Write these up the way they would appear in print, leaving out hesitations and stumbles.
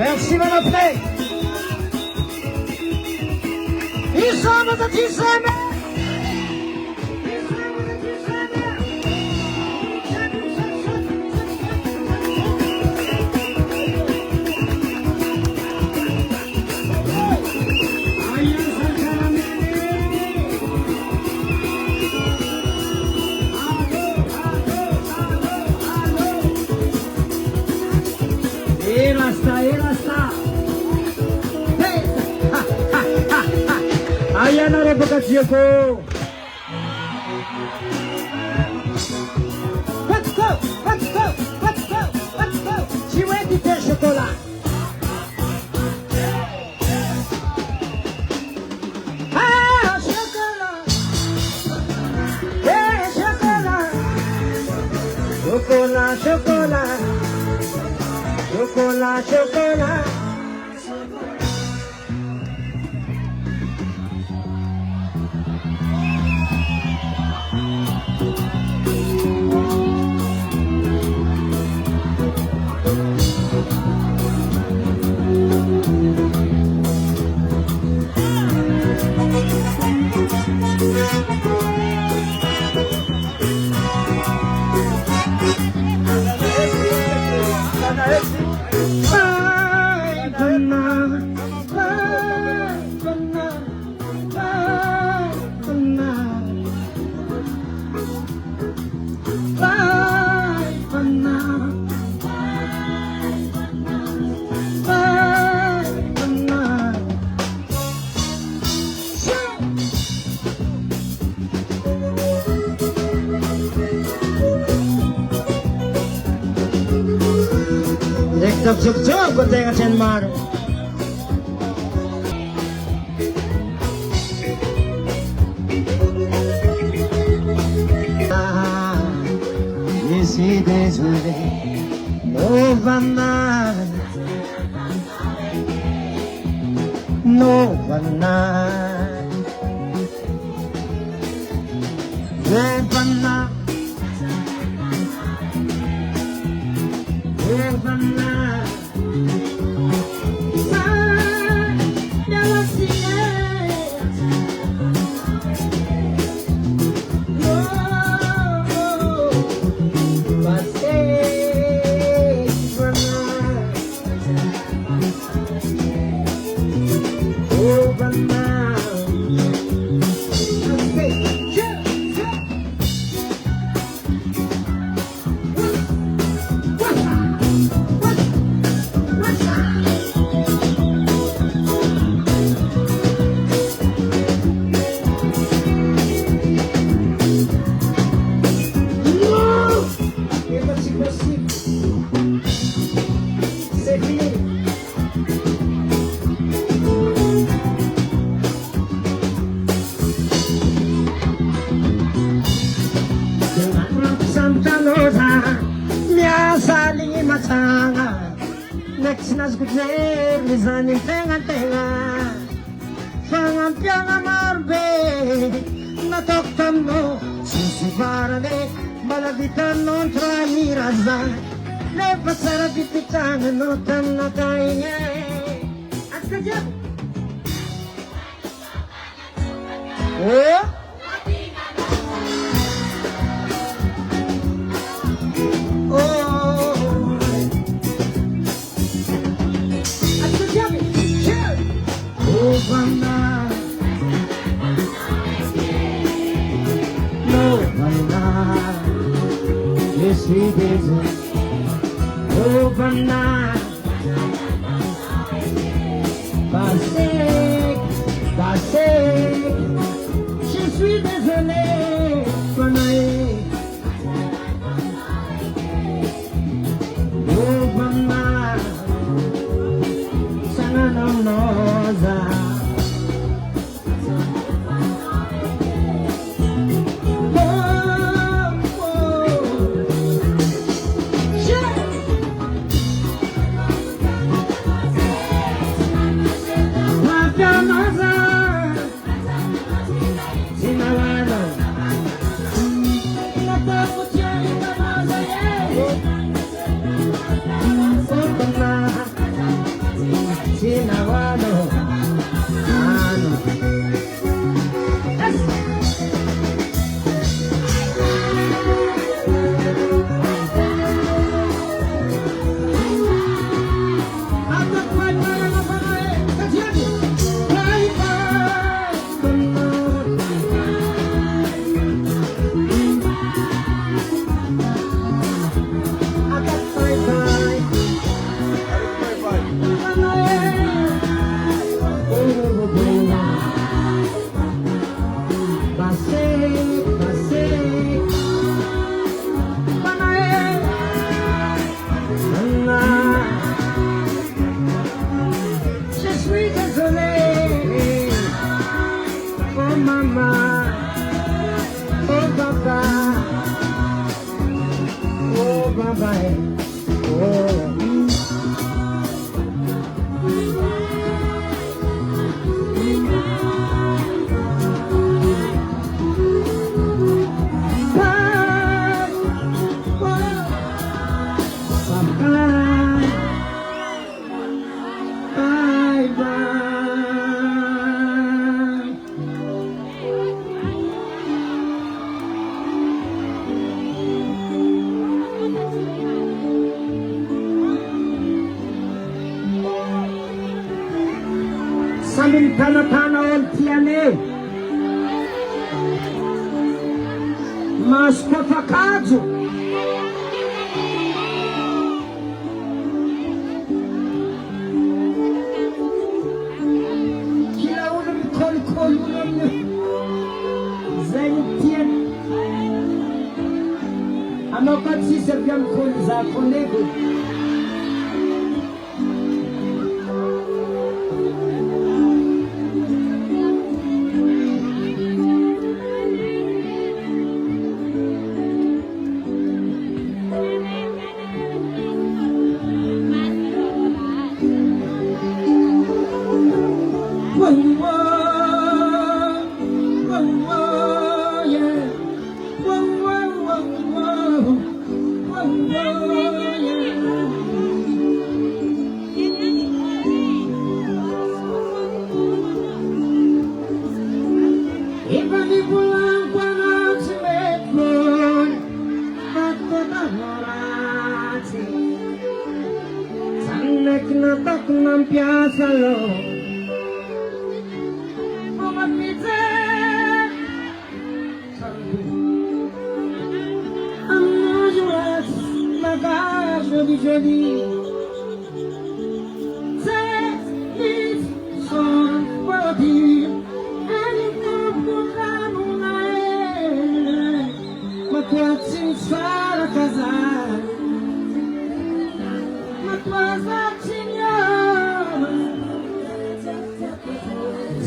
Merci Madame Play. Isso, mas a ti sama. Ayan ang repokasyon ko. Let's go, let's go, let's go, let's go. Si Wendy de chocolat. Ah, chocolat. Yeah, chocolat. Chocolat, chocolat. Chocolat, chocolat. Jog-jog-jog ko tayo kasi naman. Esse desvio nova nada, nova nada, nova nada, nova nada. Sinasgutner, lisanin tenga-tenga Fangampiang amarbe Natoktam mo Susibarane Malabitan non tramiraza Lepas sarap ipitangan Notam na kaya At kajab Oh sweet desert overnight. Basek, basek, je suis désolé, overnight. Overnight, sana noza. samby mitanatana olo tiane maso kofakajo kila olo mikolokolo aminy zay ny tiany anao ka tsisy avy amin'ny kolo zakonego piazza lo come pizza amore la casa di giovedì se mi sono fuori e mi portano una ma qua si sarà casa ma qua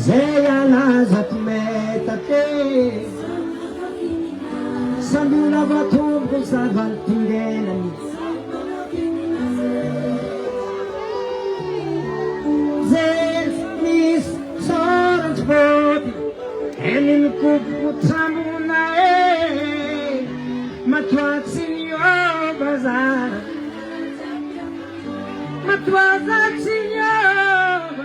Zeya lazat metate Samula vatum kusaval tingenani Zer nis sorant bodi Enin kuputamuna Matwat sinyor bazar Matwat sinyor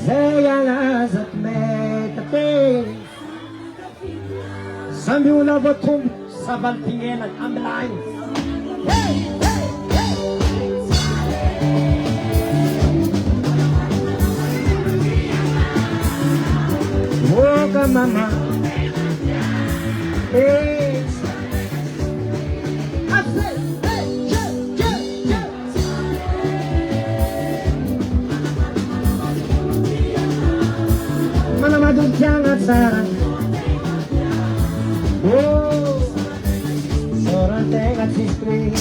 Zeya lazat metate Sambi ula vatum saval tingenan amlain Woga mama Jangan sarang, oh, seorang tengah istri.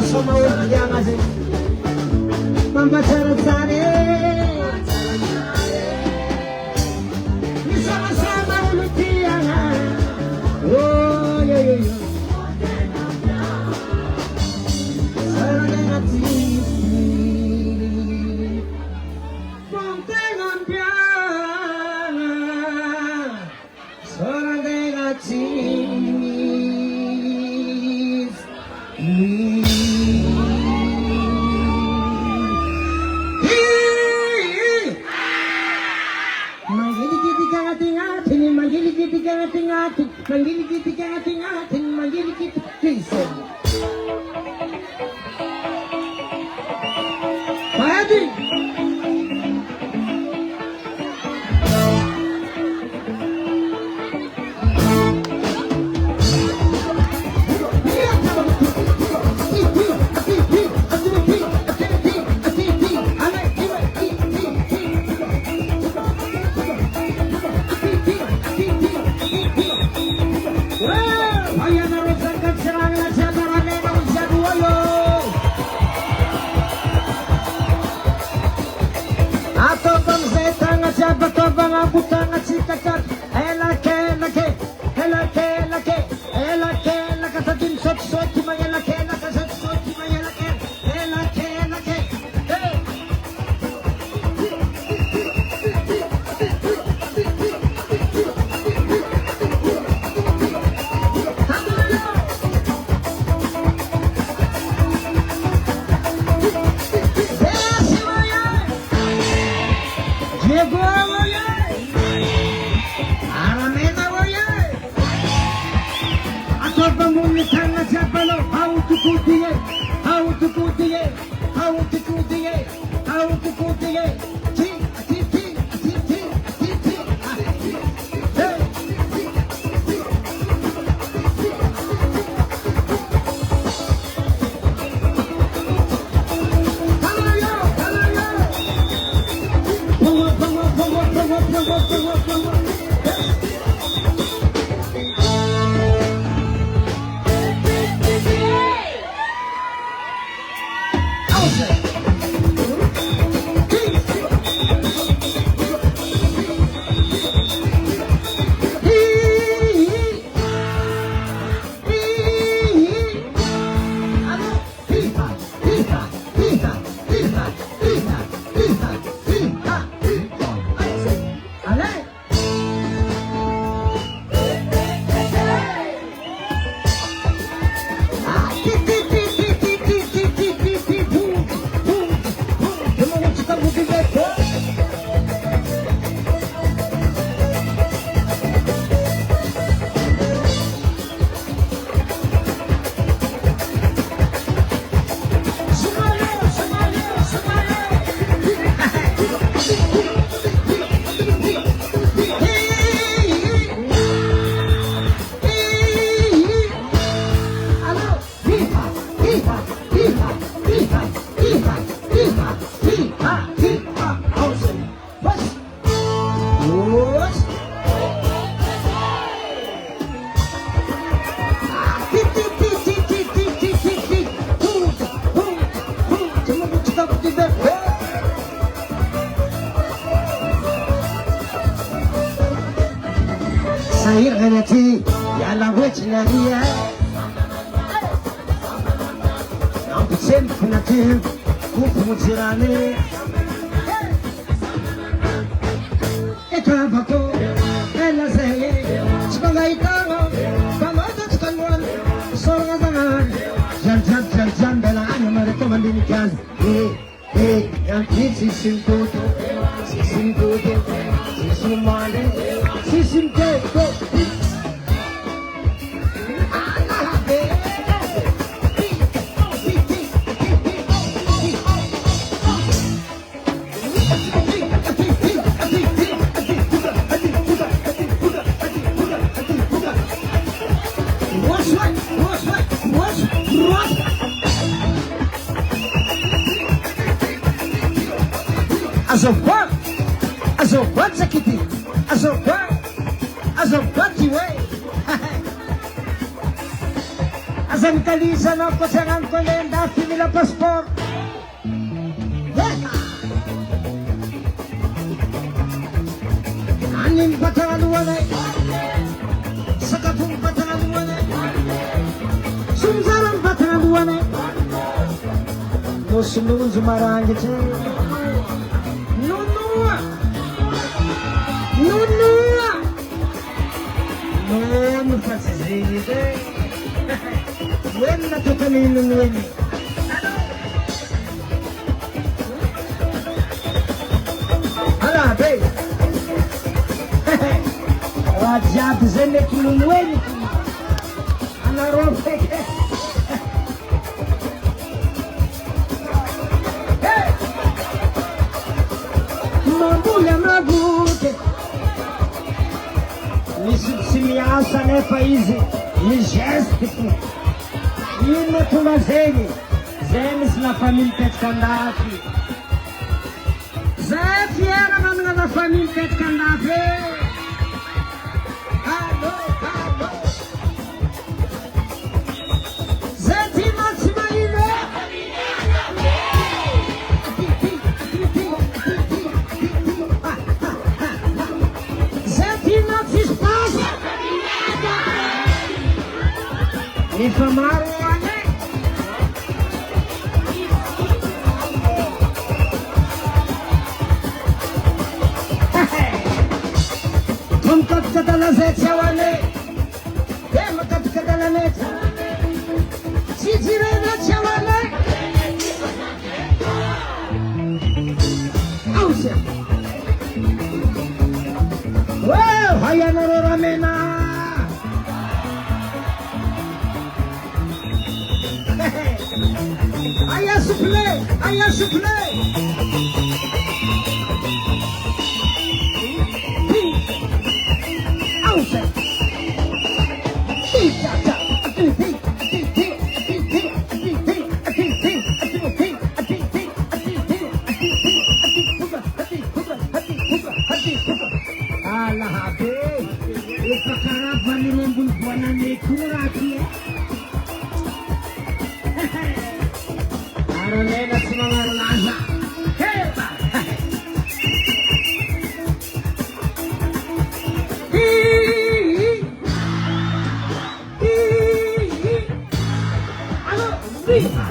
Soma ukianga sih, mama cara-cara, sama-sama ukianga, oh ya ya ya, sarang hati, pontengan piana, sarang hati. Manggil kita Jason. Padi. happy birthday. Sahir ganati ya la wechna dia. Am sem kunati kupu mutirani. Eta bako ela zaye sebagai tango bangada sekalwan sorga tangan jam bela anu mereka mendirikan yang sisim tutu sisim male sisim keko Azok sakiti, azok iwe. Azam kalisa na pasangan ko na yung dati nila paspor. Anim patangan wanay, sakapung patangan wanay, sumsalang patangan wanay. No sunun zumarang ito. No fasizide. When na tutalin nun. Hala, babe. Rajat zene kulunwen. Ana rope. Hey. Mabula mabute. Simiasa ne paíse, ni gesto, e no tunazene, zemes na família Petkandafi. Zé Fiera na família Petkandafi. Alô. Zé Timothy Maine. Zé Timothy Espaço. Informaram ali. Tumkat kadala zetya wale. Demakat kadala neta. Chijire na chawale. Ause. Wow, haya nororamena. Ayah supply. Outside. Allah habis. Perkara bani lembul buana nekura kia. Arolena semangat laza. Heba. Alo, riha.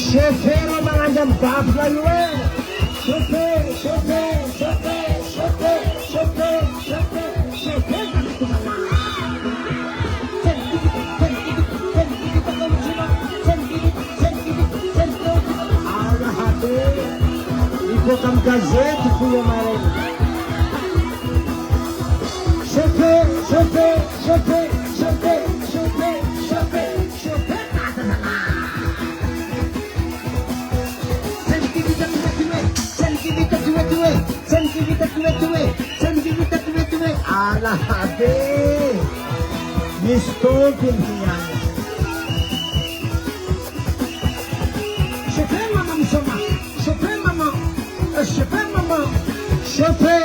Chefeiro mangandang babla yun. Chope. Ikot ang gazete, Kuya Marin. Chope. Alahade. Mistopin niya. Chope, mama misoma. Chope, mama. Chope.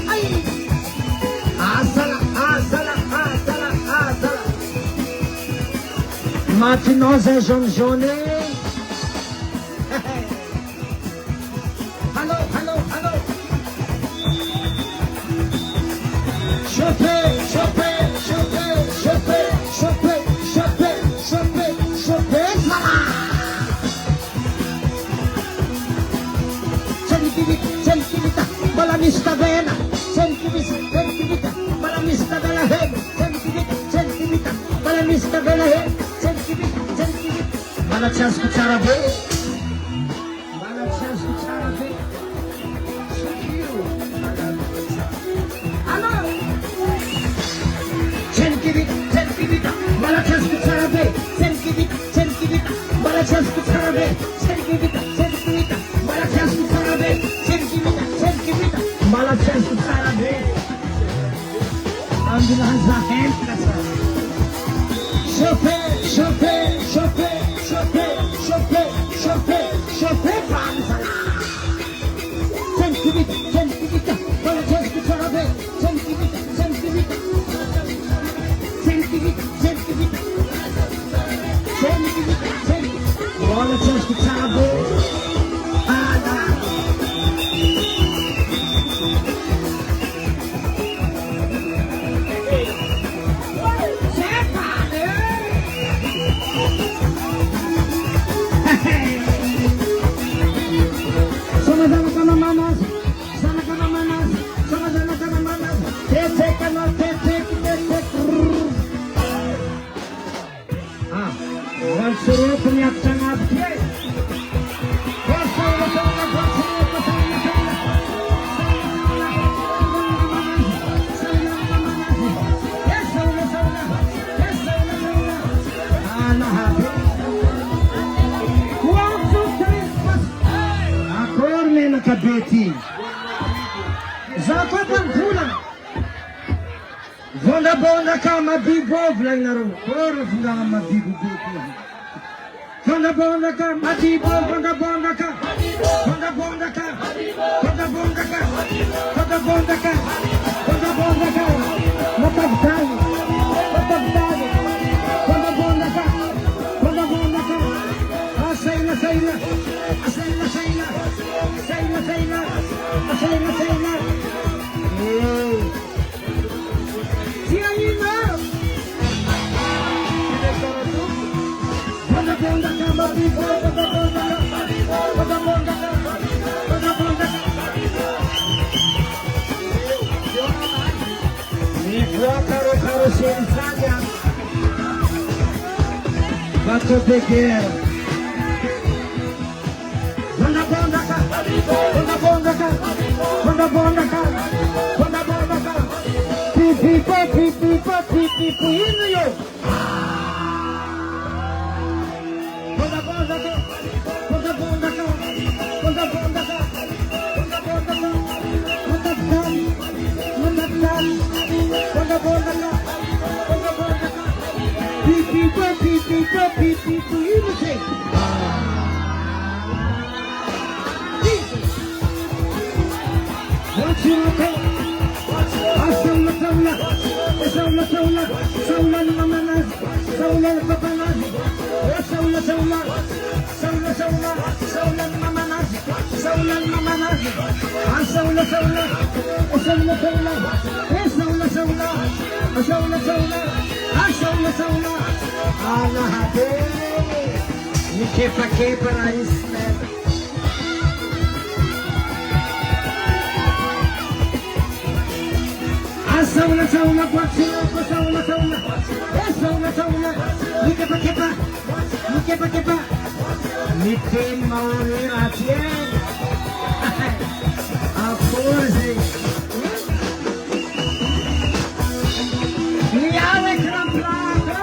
Ay. Asala. Matinosa Jonjone. Hello. Chope. Sentita, balamista vena. Sentita, balamista vena head. Sentita, balamista vena head. Sentita. Malachas kucharabe. Ambilahan sa akin. Chope. Sentita. Malachas kucharabe. Sentita. Malachas kucharabe. Suruh penyak sangat baik. Akor na nakabeti. Zakot ang kulang. Vonda ka mabibog lang na rin. Kor na mabibog. Bonda ka, matibo, bonda ka, matagtay, bonda ka, asay na, siya yun na, bonda ka, Caro sensația Faccio vedere Una bondaca Una bondaca Una bondaca Una bondaca Pipipo pipipo pipipo io Una bondaca Una bondaca Una bondaca Una bondaca Una bondaca Pipipo, you say. Watch you look up. Saula mamanas, Saula papanas, Saula mamanas, Saula mamanas, Saula, Allah hade, Nike pake para isme. Saula, Nike pa, Nike mauri atien, aforze, niave kramplato,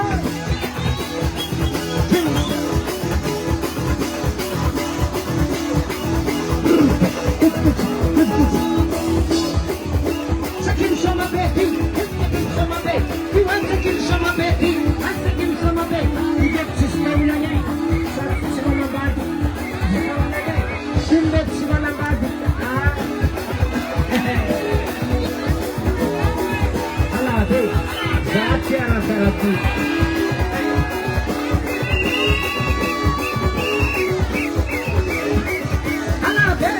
Sakin sama baby, you want to kill some baby, I sakin sama baby, you get to smell your name, sama body, Simmet sama body, Hala de, zaat yara sarati. Hala de,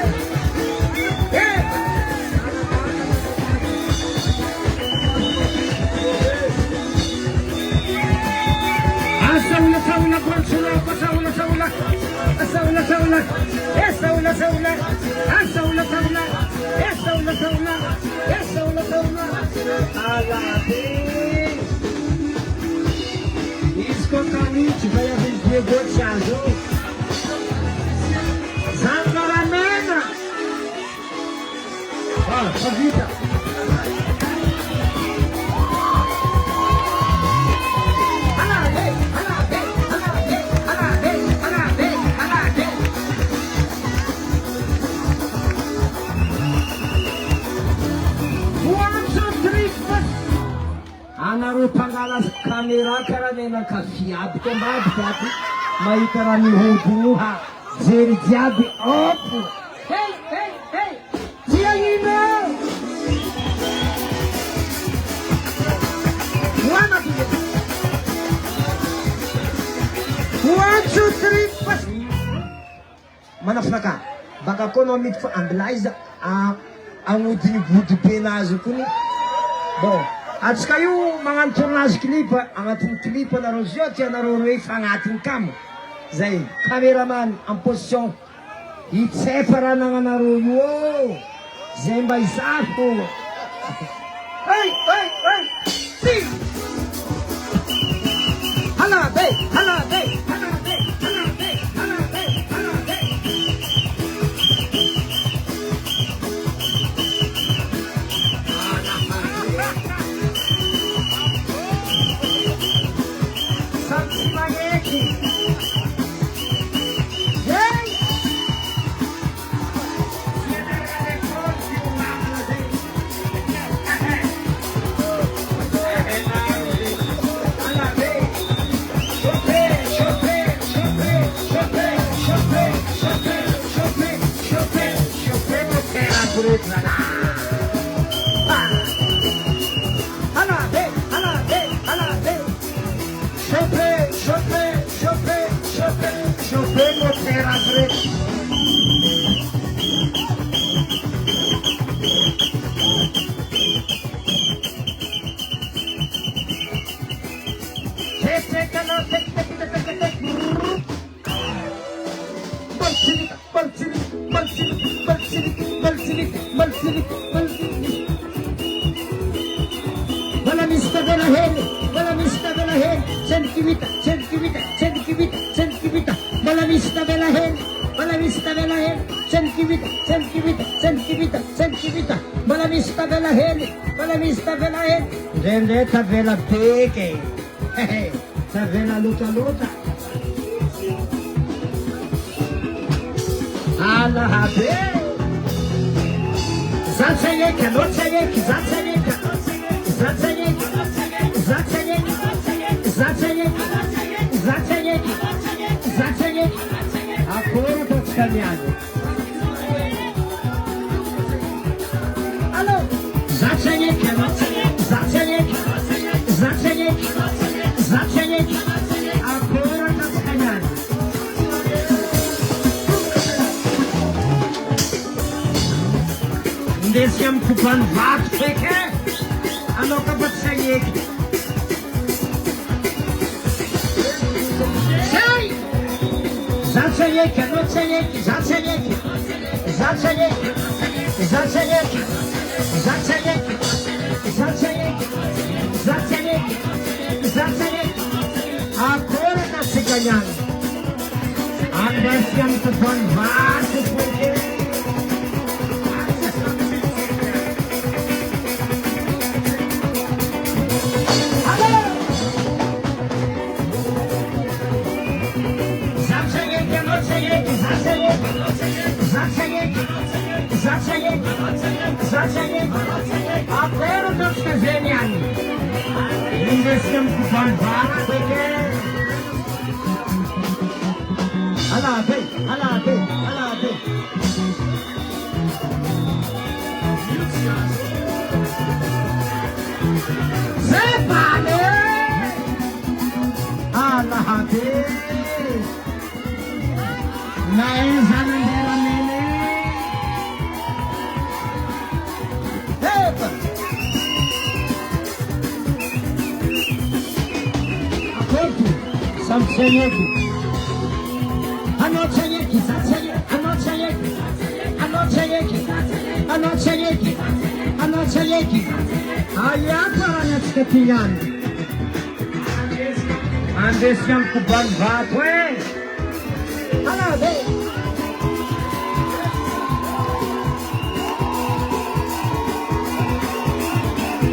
Escotalite vai haver negociador. Zangara negra. Ó, Savita. Anaro pangalas kamera karanena kafiady ko mbadikaty mahita raha mihodoha jery jiaby opo. Hey, tia ino One, 2, 3, pas manafina ka baka koa no mety fa ambilaiza agnodiny vody be nazy kony bon. Atsika io magnano tournage clip, agnatin'ny clip anareo zio tianareo hoe fagnatiny kamo. Zay, caméraman en position. Hitsefa raha nagnanareo io. Zay mba hisafo. Hey! Si! Halabe! Malamista de la gente, malamista de la gente, sentimiento, sentimiento, sentimiento, sentimiento, malamista de la gente, malamista de la gente, sentimiento, sentimiento, sentimiento, sentimiento, malamista de la gente, malamista de la gente, vendetta vela peque, tá vendo a luta, luta. Allah haber, zatsayek, lotsayek, zatsayek. Zatsayek, zatsayek, zatsayek, zatsayek, zatsayek, agora tô te caminhando. Alô? Zatsayek, zatsayek, zatsayek, zatsayek, agora tô te caminhando. Descem kupan vat peke. Ano ka ba't sa yek? Say! Zatsayek, ano tsayek? Zatsayek, zatsayek, zatsayek, zatsayek, zatsayek, zatsayek, zatsayek. Agora na si ganyan. Ang desyan sa panvat peke. Zatsayek, agora nós fazemos investimos com banvara, porque alá vem, alá vem, alá vem. Separe, alá vem, na examinera mene. Zatsayeki, anotsayeki, zatsayeki, anotsayeki, anotsayeki, anotsayeki, anotsayeki. Ayapa anatskatiyan. Andes yang kuban batwe. Ala be.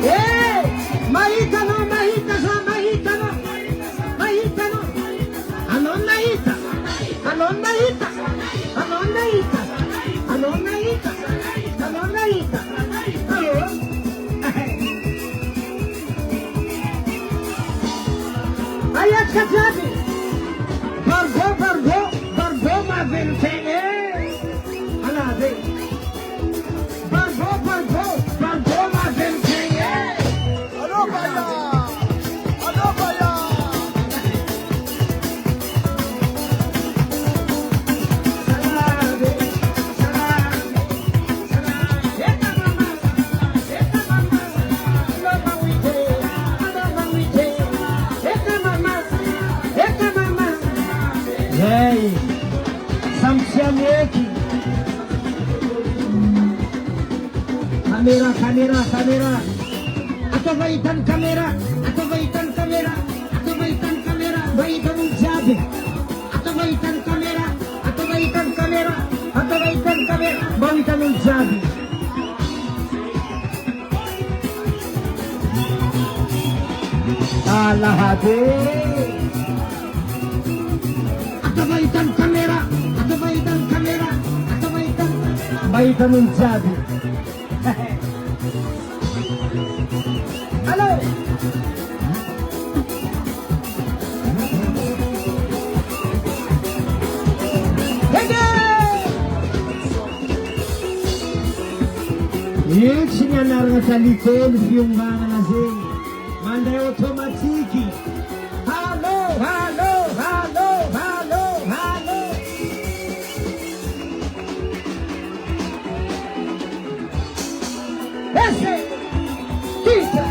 Eh, mahita no, mahita sa, mahita no. Anonnaita, anonnaita, anonnaita, anonnaita, anonnaita. Allora? Hai accettato? Barbo, ma ventene. Allora, barbo, ma ventene. Allora, Hey, samsiameki. Kamera. Atawaitan kamera. Baitan ujabe. Atawaitan kamera. Baitan ujabe. Allah hade. Atawaitan kamera. Baitan ujabe. Halo. Yechinya naranga talikol fiumbanga na zengi. Mandai otomatiki. Halo. Ese. Kita.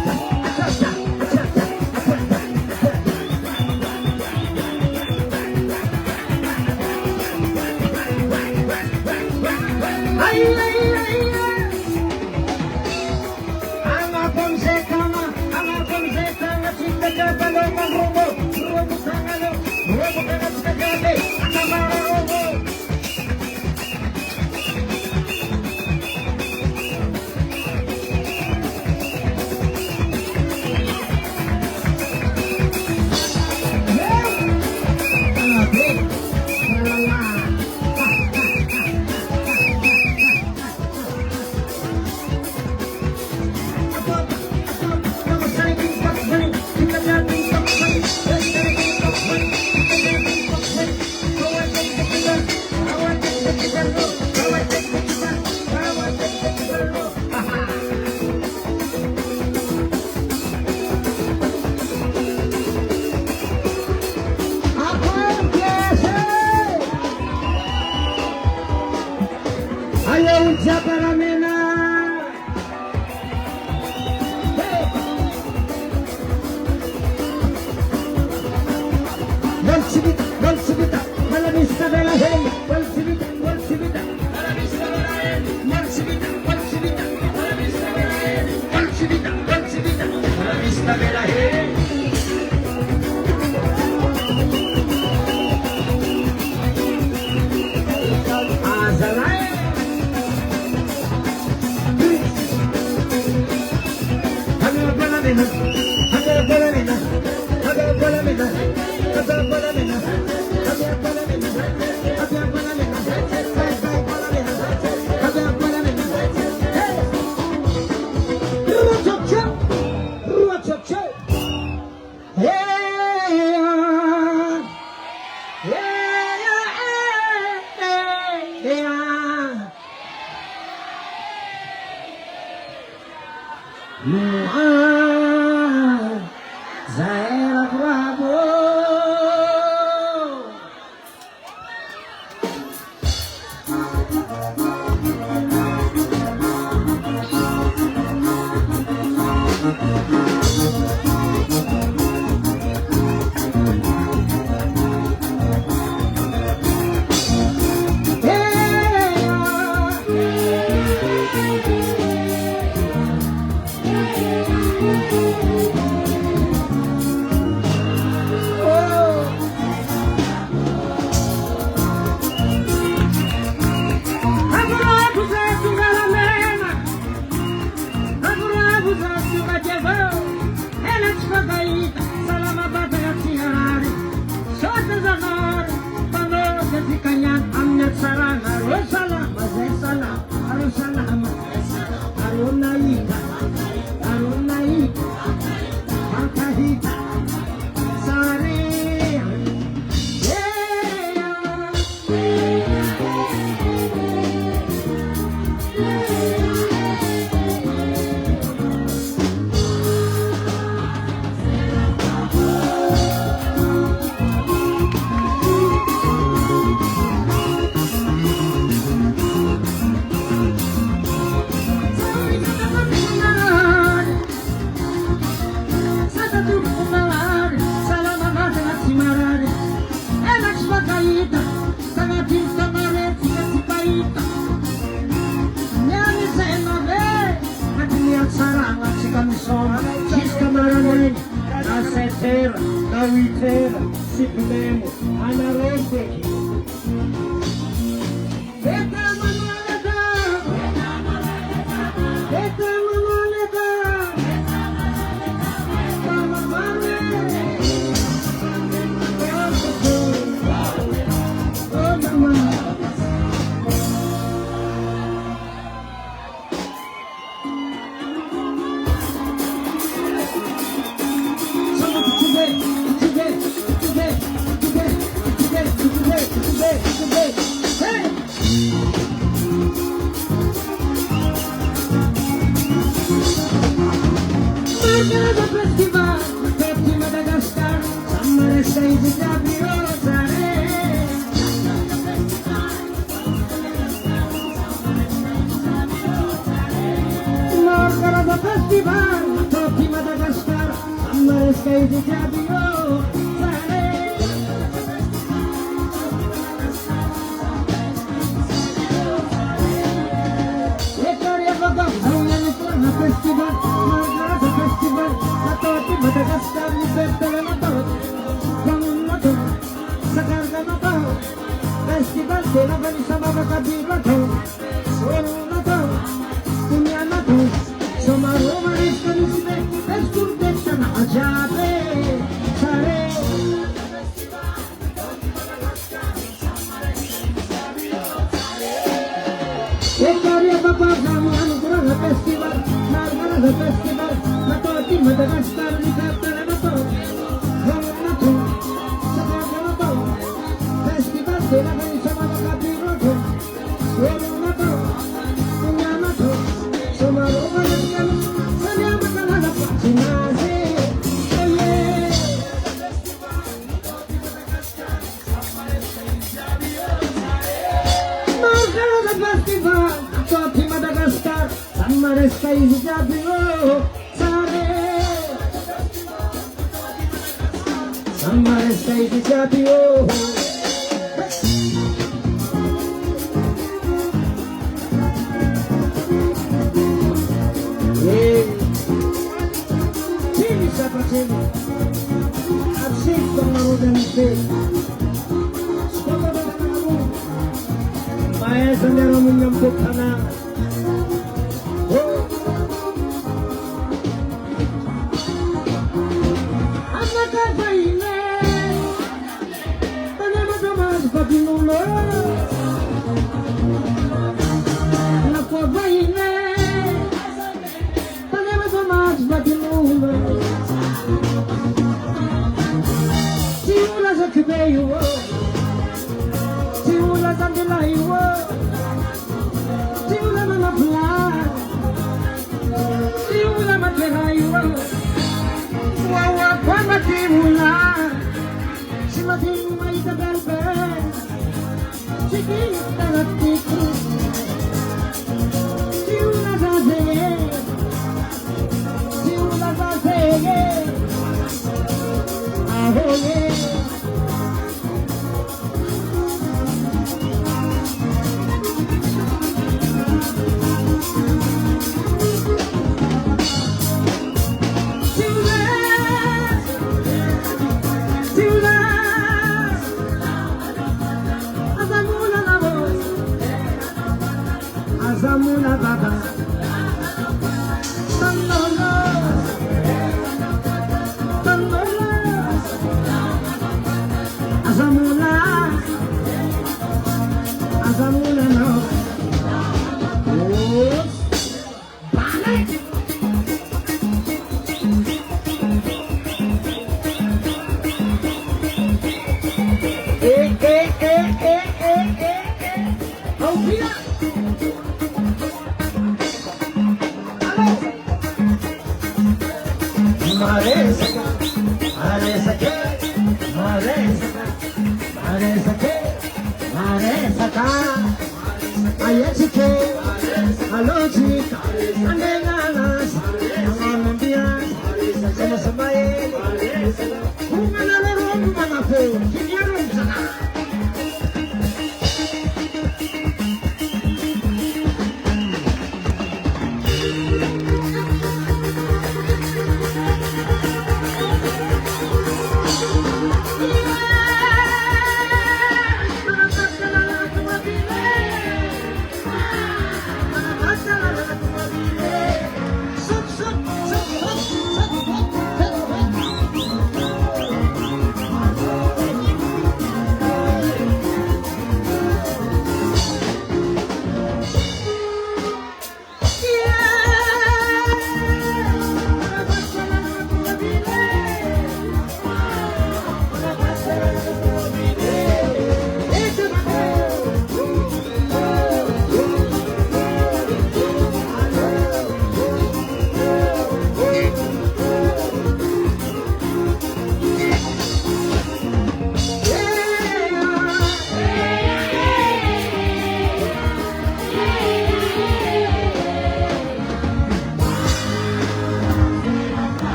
tena bali sama makabila to solo na to dunia na to sama romanis kanisime eskurdecha na ajabe sare ekaria baba kamu anugerah festival marmara festival na to di Madagascar ni kata na to na to sama to festival tena bali sama makabila to solo na to dunia na to sama romanis kanisime makana sinaze festival Topi Madagascar Samaresta Izijabio Sare Samaresta Izijabio Chini siapa chini Asyik pengarudan itu Maya sendiri menyambut tanah. Anak apa ini? Tanya mas bagi nulo. Anak apa ini? Tanya mas bagi nulo. Siula sakbeyo. Siula sandelayo. Siula mana pelan, siula materayu, wawa kuana siula, si mati mai tagalbe, si kita latiku, siula zazeye, ahoye. Azamuna baba, tanolo, tanolo, azamuna, azamuna no, oh, bale. Oh yeah. Mare saka, ayat sike, alojik, andenanas, angambian, sama samaye, kumana lorong kumana pe, kinyarong sana.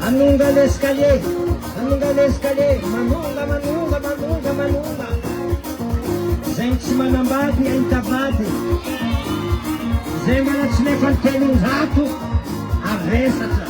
Manunga l'escalier, manunga, zay tsy manambady ahitavady, zay mana tsy nefa ny telonjato avesatra.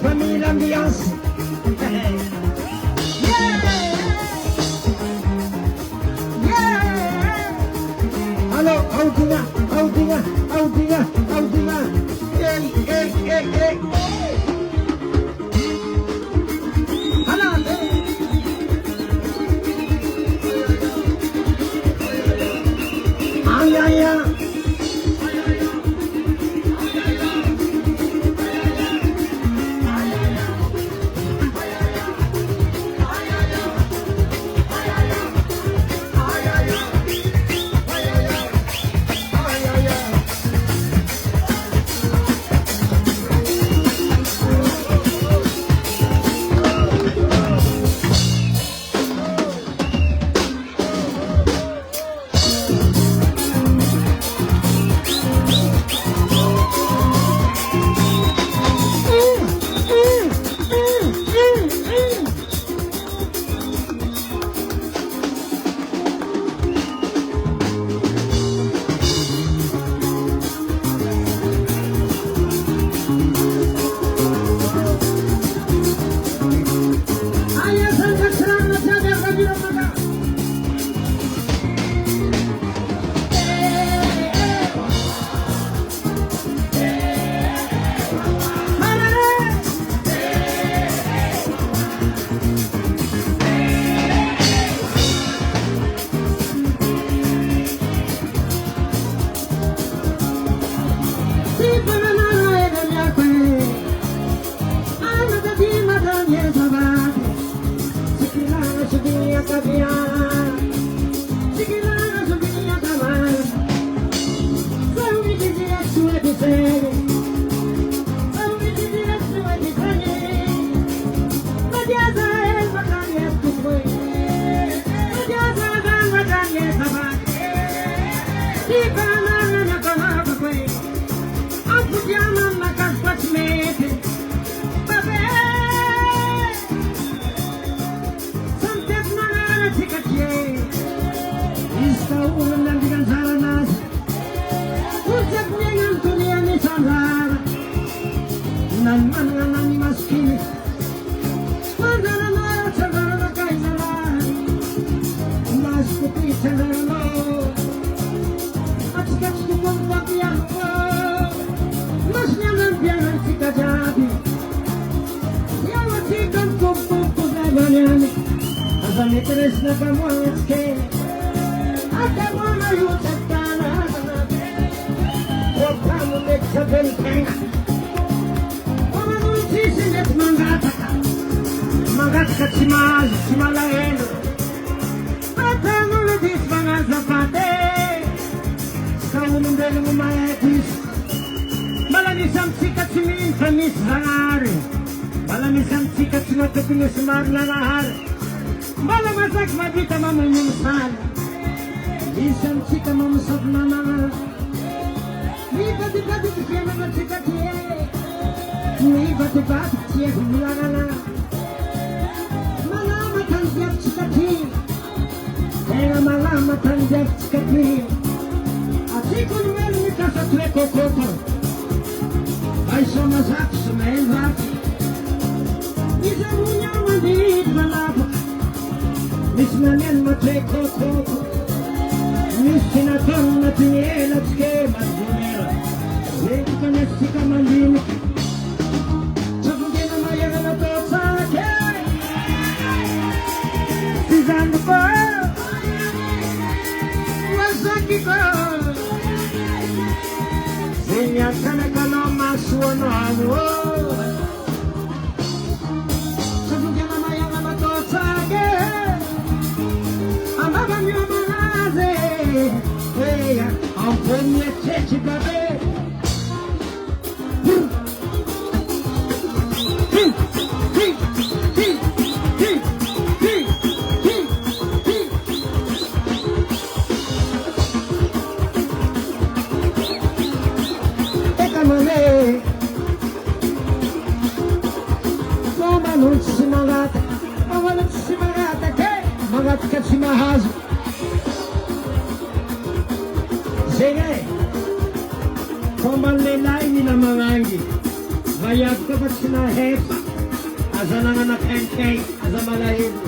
Famille ambiance. Aldinha. Ei. Ai. atsika tie izy ka olona miandrika anjara anazy otsako miagnantony anisanjara na ny manana na ny masikiny mandrana tsanjarana kaizalany masoko ty tsanjaranao atsika tsy toko amin'ny fampianako masy mianany mpianatsika jiaby iao atsika mikobokobo zavany any aza mety resina famoatsike atamoana io tsakana kopamo mety sabelitena omanolo tsisy mety mangataka tsy mahazo tsy malahelo atanolo disy manazafate ka olombelogno mahaiko izy mbala misy amitsika tsy mino fa misy zanahary mbala misy amitsika tsy matokony somary nanahary mbala mazaky mavita mamonono saly misy amitsika mamosaky nanahary mivatibatiky fiananatsika tie mivatibatiky tie milanana malama tany diavitsika ty tena malama tany diavitsika ty atsika olomelo mikasa toe kokoko aisoma zaky somelo zaky izy amony ao mandidy malapa misy naneno matoe kokoko misy ty nataony natiny elatsike madonera zetika nesitsika mandiniky savongena maera natao tsake ty zany ko wazaky ko zay miakanakanao masoanao savongena maera natao tsake amaba miomanazy eya ampo mietsetry babe Magatka tsy mahazo zegny e fomban'ny lehilahy mila magnangy vaiavaka fa tsy nahefa aza nagnana kenkey aza malahelo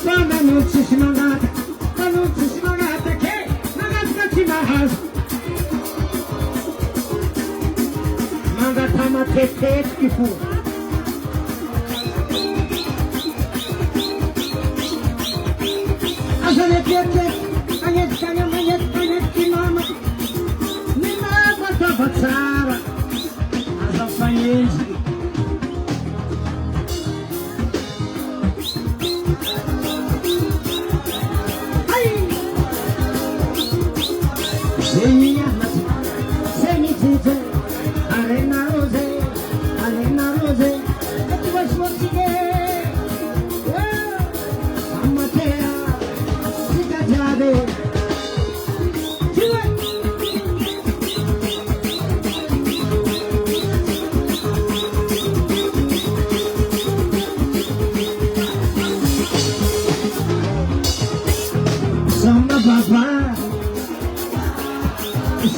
fa manolo tsisy mangataka e magatka tsy mahazo mangata matetetiky fo Agnet mama Nina Batsara Aza fanyenzi Seni tite Arena rose Eti was motige Amatea Sika jade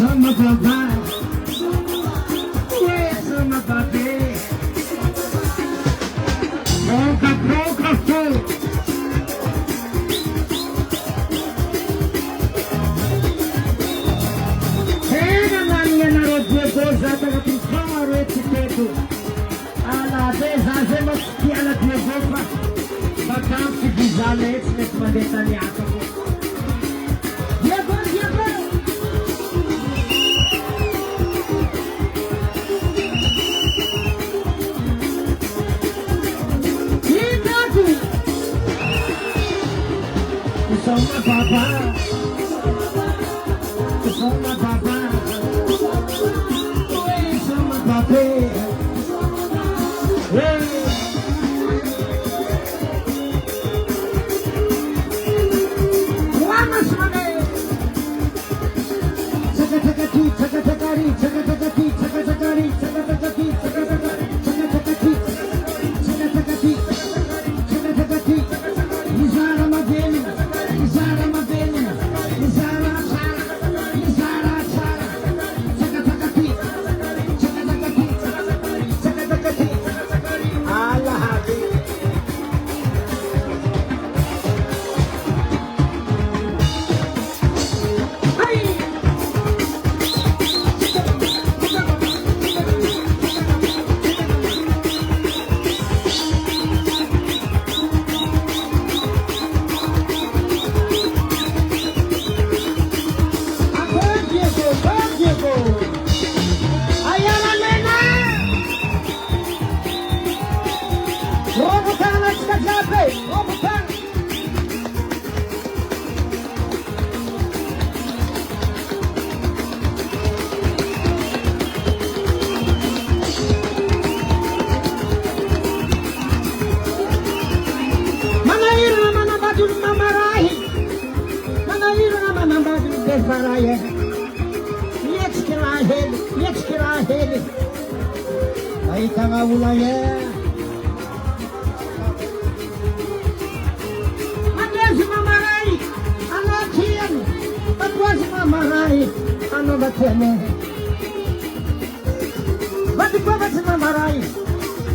Sama baba, sama babe, proca fu. Era na minha narodzia goza taka faro etiqueto. Ala beza zema kiala diegofa, vacanze visualmente nesse detalhado. Sama baba, sama baba, sama babe, Zabe, Obutan. Manaira manabadul mamarai. Manaira manabadul desbaraye. Yetskira heli. Ay tanga ulaya. Mamarai, ano kiyan? Pagwas mamarai, ano ba tiyene? Ba't ba ba si mamarai?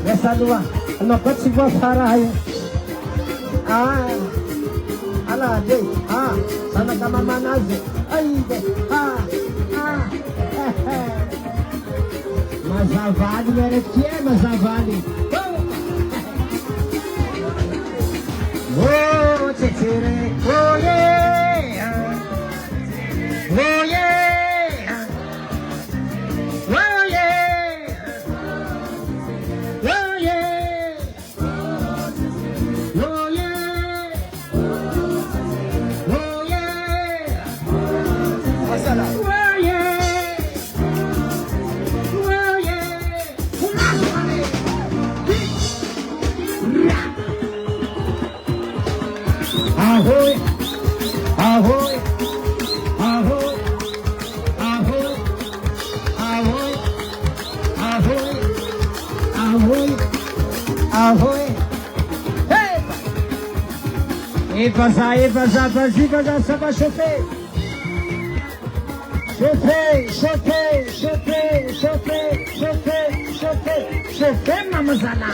Nasa luwa, ano ba't si Wasaray? Ala, de, sana ka mamanazi. Ay, de, Mazavali, era que é Mazavali. Oh, tchitire, oh yeah, oh yeah, oh yeah, oh yeah, oh yeah, oh yeah. Masala. Oh yeah, oh yeah. Ahoy, ahoy, ahoy, ahoy, ahoy, ahoy, ahoy, ahoy. Hey! Epaza, saba chofer. Chofer, mamazana.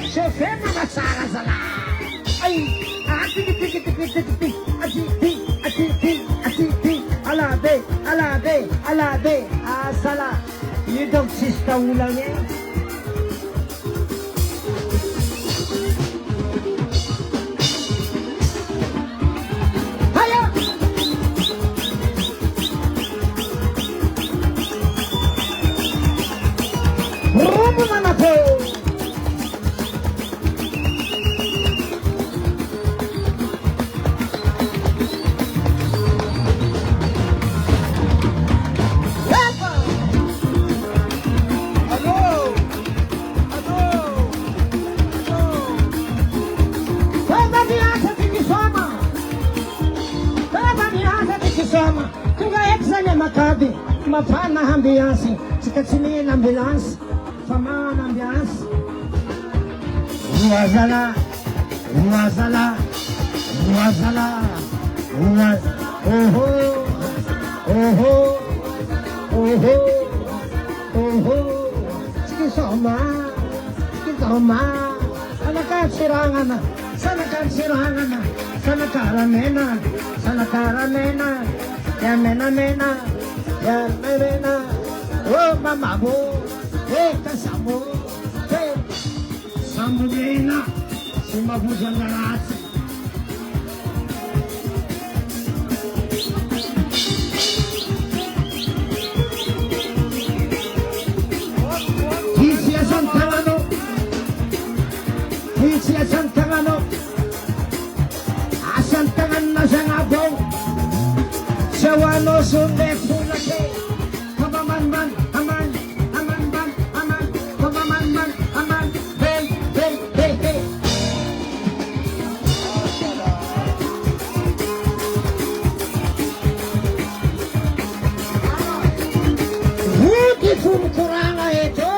Chofer, mamassara, zala. Ay, alade, asala. You don't sista ulang eh. Rumbo mana po? Makabi, mapana ambiance, sikatini ambulance, fama ambiance. Wazala, sikisoma, sana karamena, ya mena, oh mamabo, kasamo, samudena, sumabujan na lahat. Santangano, asantangan na sa ngabaw, sawano sunde pulake, kamamanman, aman, kamamanman, aman, hey. Beautiful kuranga ito.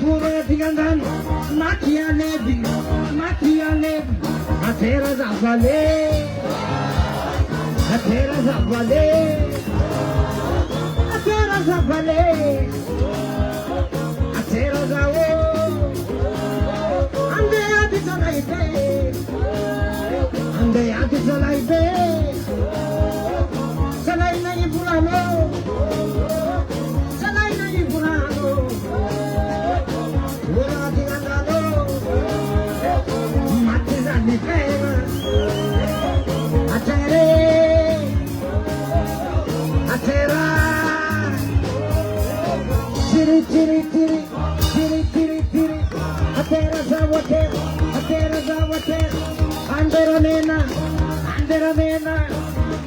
Surah tinggangan, makia lebi, Atera zavale, atera zavale, atera zavale, atera zavo. Ande adi zalaibe, ande adi zalaibe, zalai na ibulano, zalai na ibulano, ora di andalo, matti zalli fema, atere, atera, tiri tiri tiri, tiri tiri tiri, atera zavote, atera zavote, andera mena,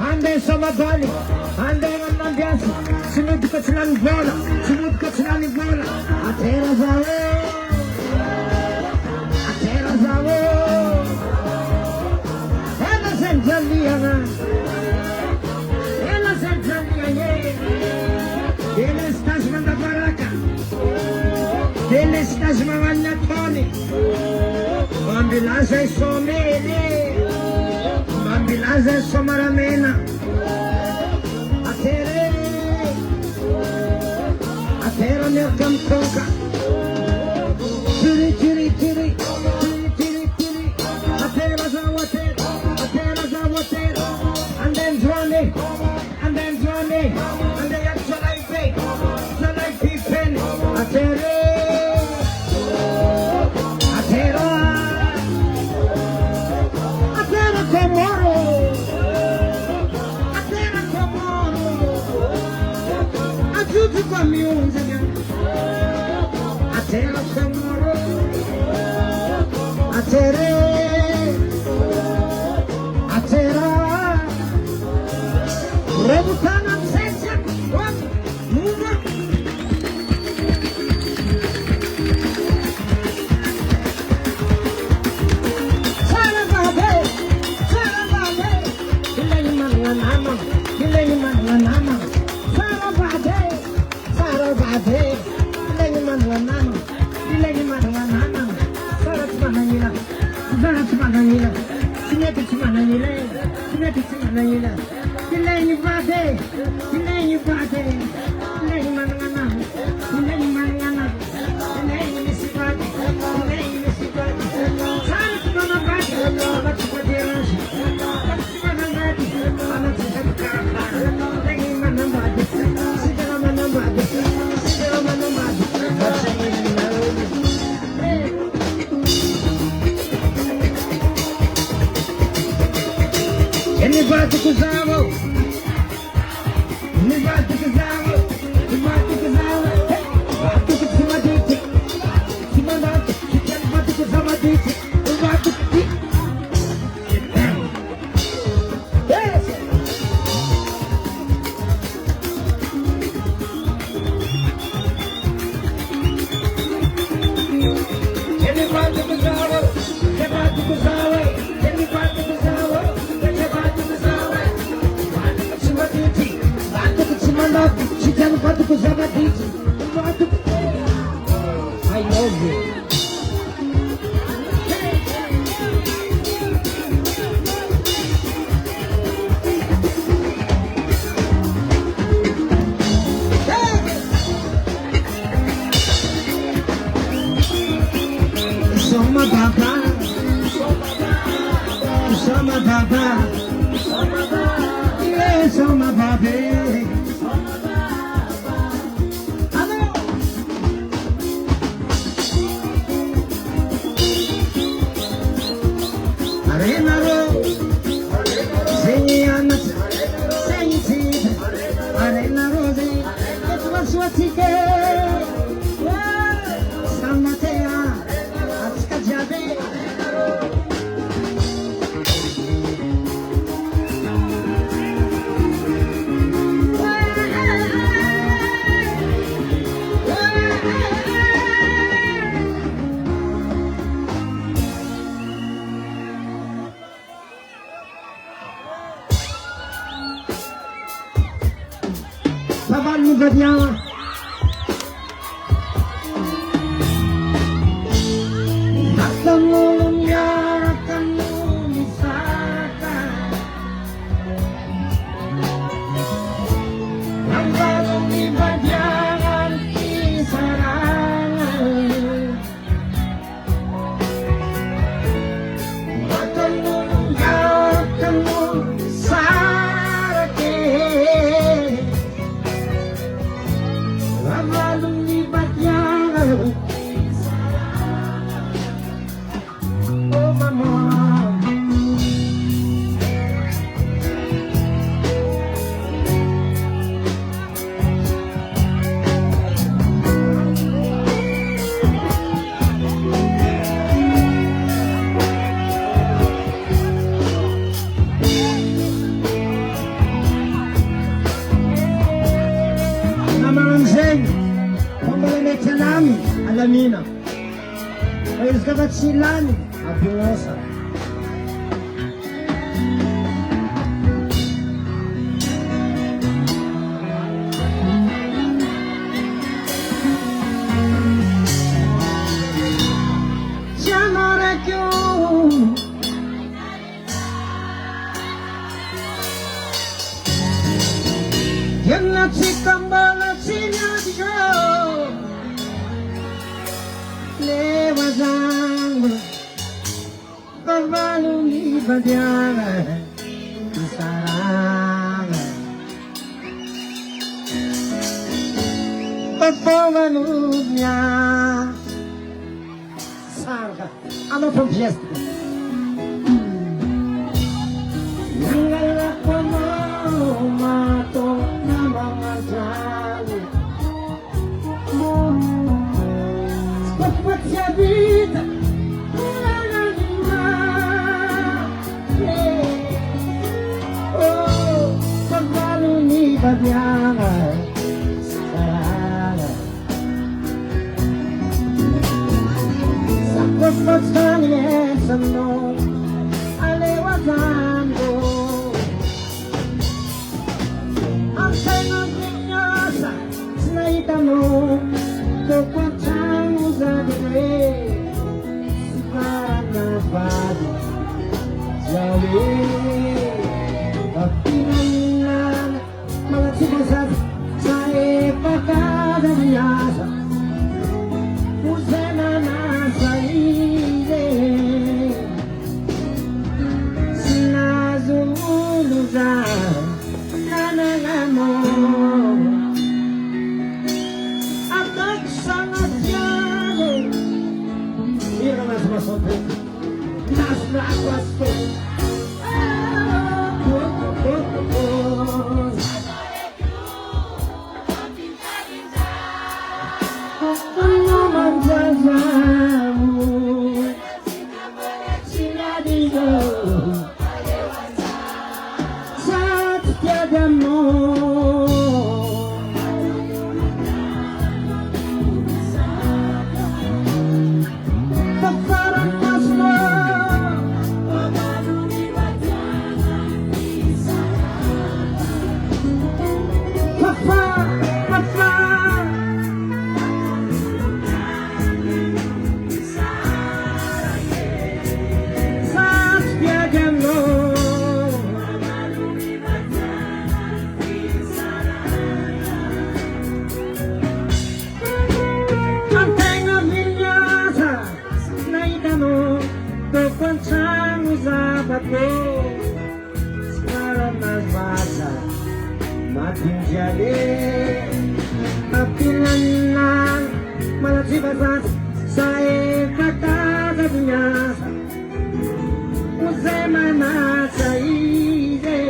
ande samadali, ande nanambiasi, sunod ka silang bola, atera zavo, ela centraliana, ele está manda baraka, ele está mamanya Tony, ambulância somele. Ambilaza somaramena, atera meu camponca, tiri tiri tiri, tiri tiri tiri, atera zawatera, and then Johnny, and then Salai Pippen, atera. Atera tomorrow, atera, rebutana session, what? Move up. Sarabade, kilay mananama, Sarabade, kilay mananama, Sarat mananila, Sinetic mananila, kilay ni bade, kilay mananama, kilay ni sibade, Sarat manabade, Batipadiras, Batipanamat, Anybody can zavo, I love you. Soma babe. Arena ro, Zeniana, Sensi, Arena Rose, it was what he gave. Samatea, Atskajabe. Sabalu Gadiana. Rakamulum ya, rakamulum Nina. Izy ka fa tsy lany abiosa. Yana cikambala cinyadiyo lewa zangu Babalu ni badiana Saranga Babalu niya Saranga Ano from fiesta Nangala ko mo mato mga tao Spot sa vida wala na lima Oh, pagmalo ni Babianga Sarala Sa spot sa nilesan mo Alewatan ko Naitano Kapatang uzagre Sipana badi Jali Papinan Mga sibasat Sa ipakada niyasa Usena na sa ile Sinazuluzan Nanangamon Nas aguas Sekarang mas masa makin jadi Kapilanan malah sibasat saya kata biasa Usai mana saya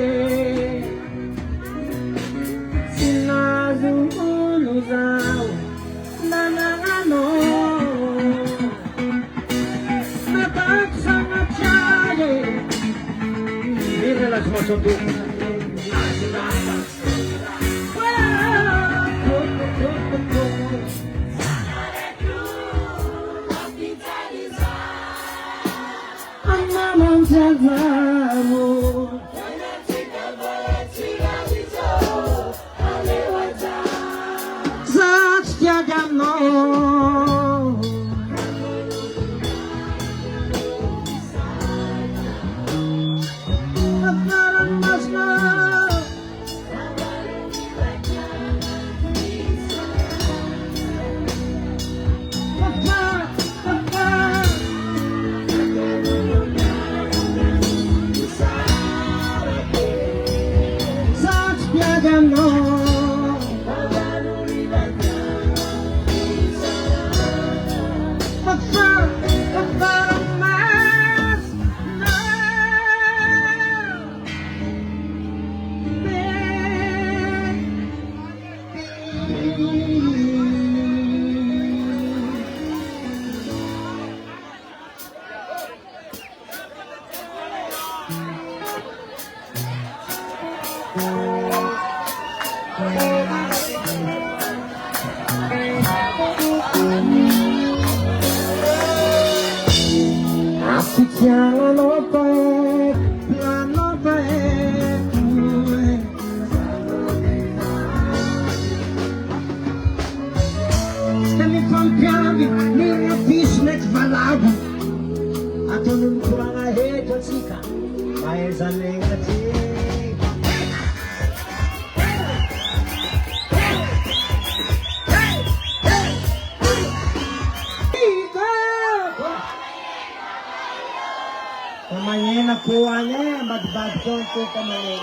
Sinazuluzau nanangano Natak sangat jaya Inilah semua contoh Sikiano pae, plano pae, stemi fampiavi, nella pisnet valabu, atonun kuranga heto sika, paesa negati. Kamanya kuanya bad-bad ko kamanya.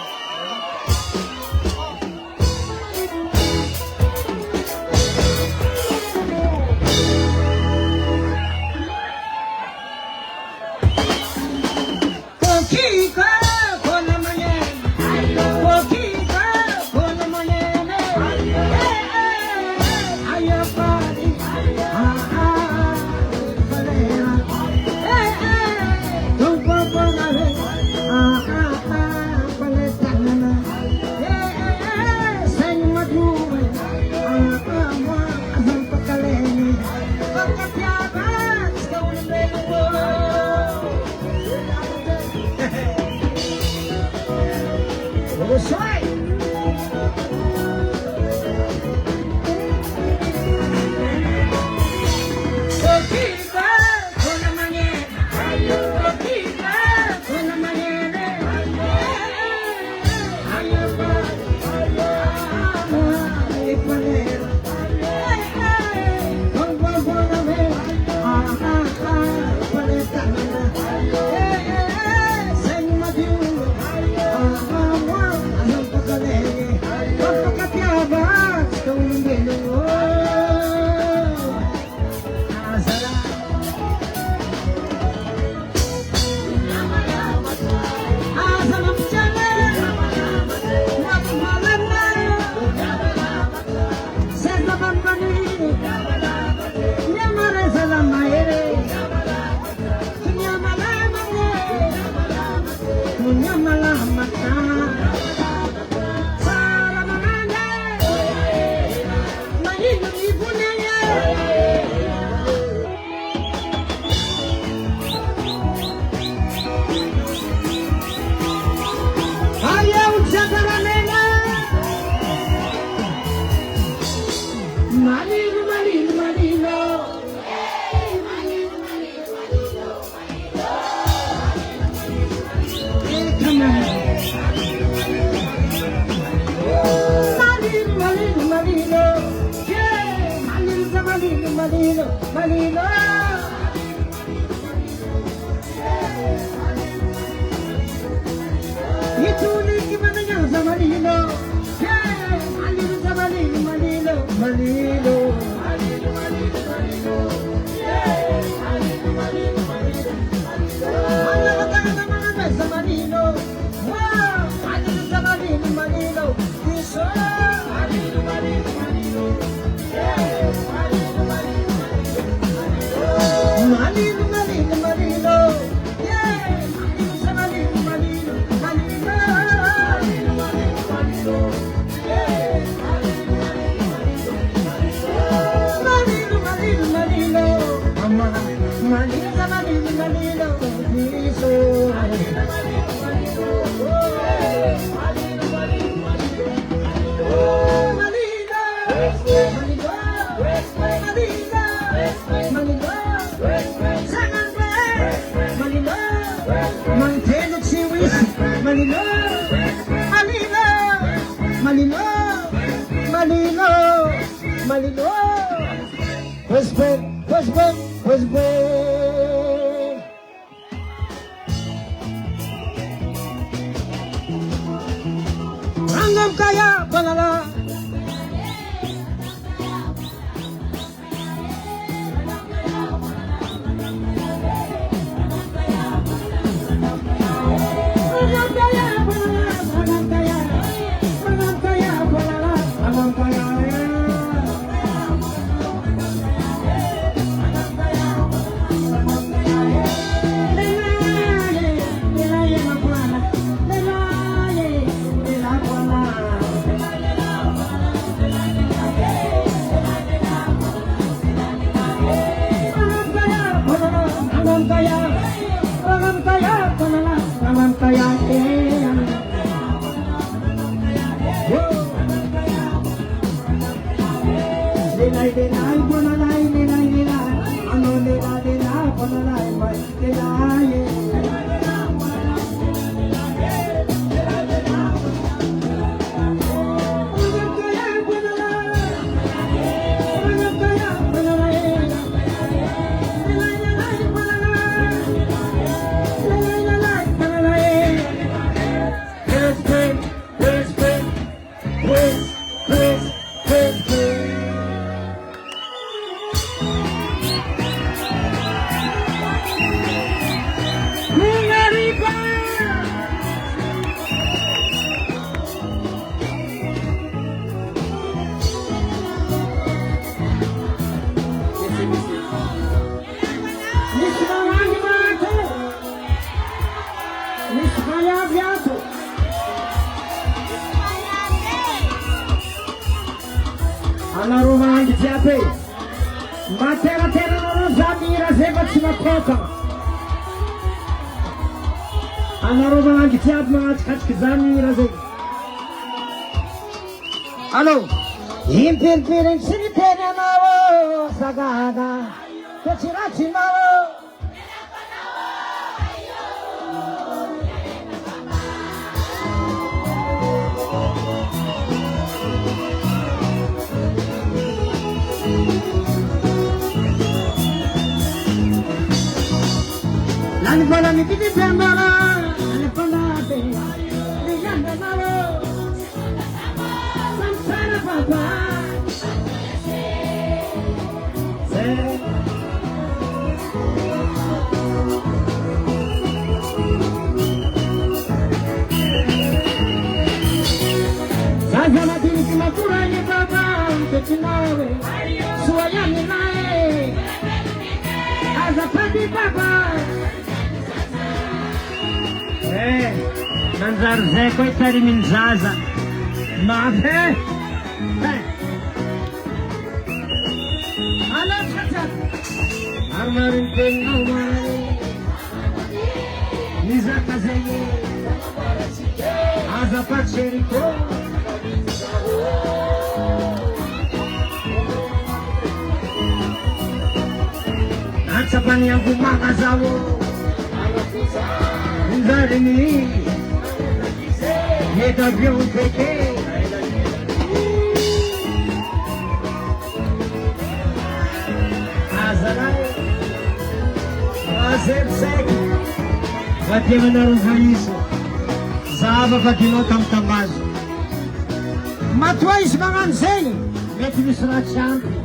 Anggap kaya balala. Anareo magnangy jiaby e. Materateranareo za mihira zay fa tsy makoka. Anareo magnangy jiaby magnatikatsiky za mihira zay. Allô? Imperiperiny tsy niteny anao sagana fa tsy ratsinao. Lani bola mi pidi pembala, lani bola be, mi jamba malo, samsara papa. Saja na dini kima kurani papa, ketinawe, suayami nae, azapati papa. Manjary zay koa itarimin'ny zaza mafy ary mariny teninao mare nizaka zay azapatsyriko atsapany angomana zao Zarini, yet a beautiful day. As a light, as if sick, but even a Rufanis, Zava Fatino Tamtamaz. Matwais Manganzay, let me start champion.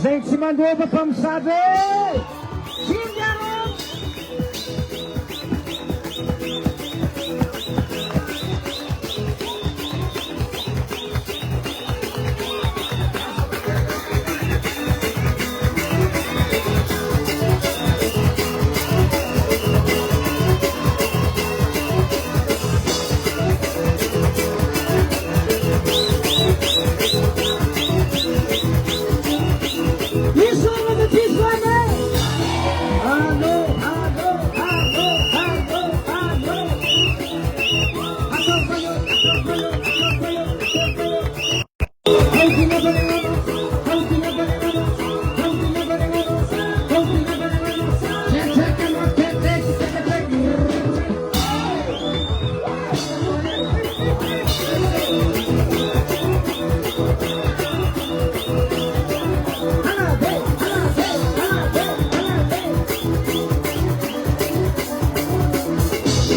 Gente, mandou pra vamos saber.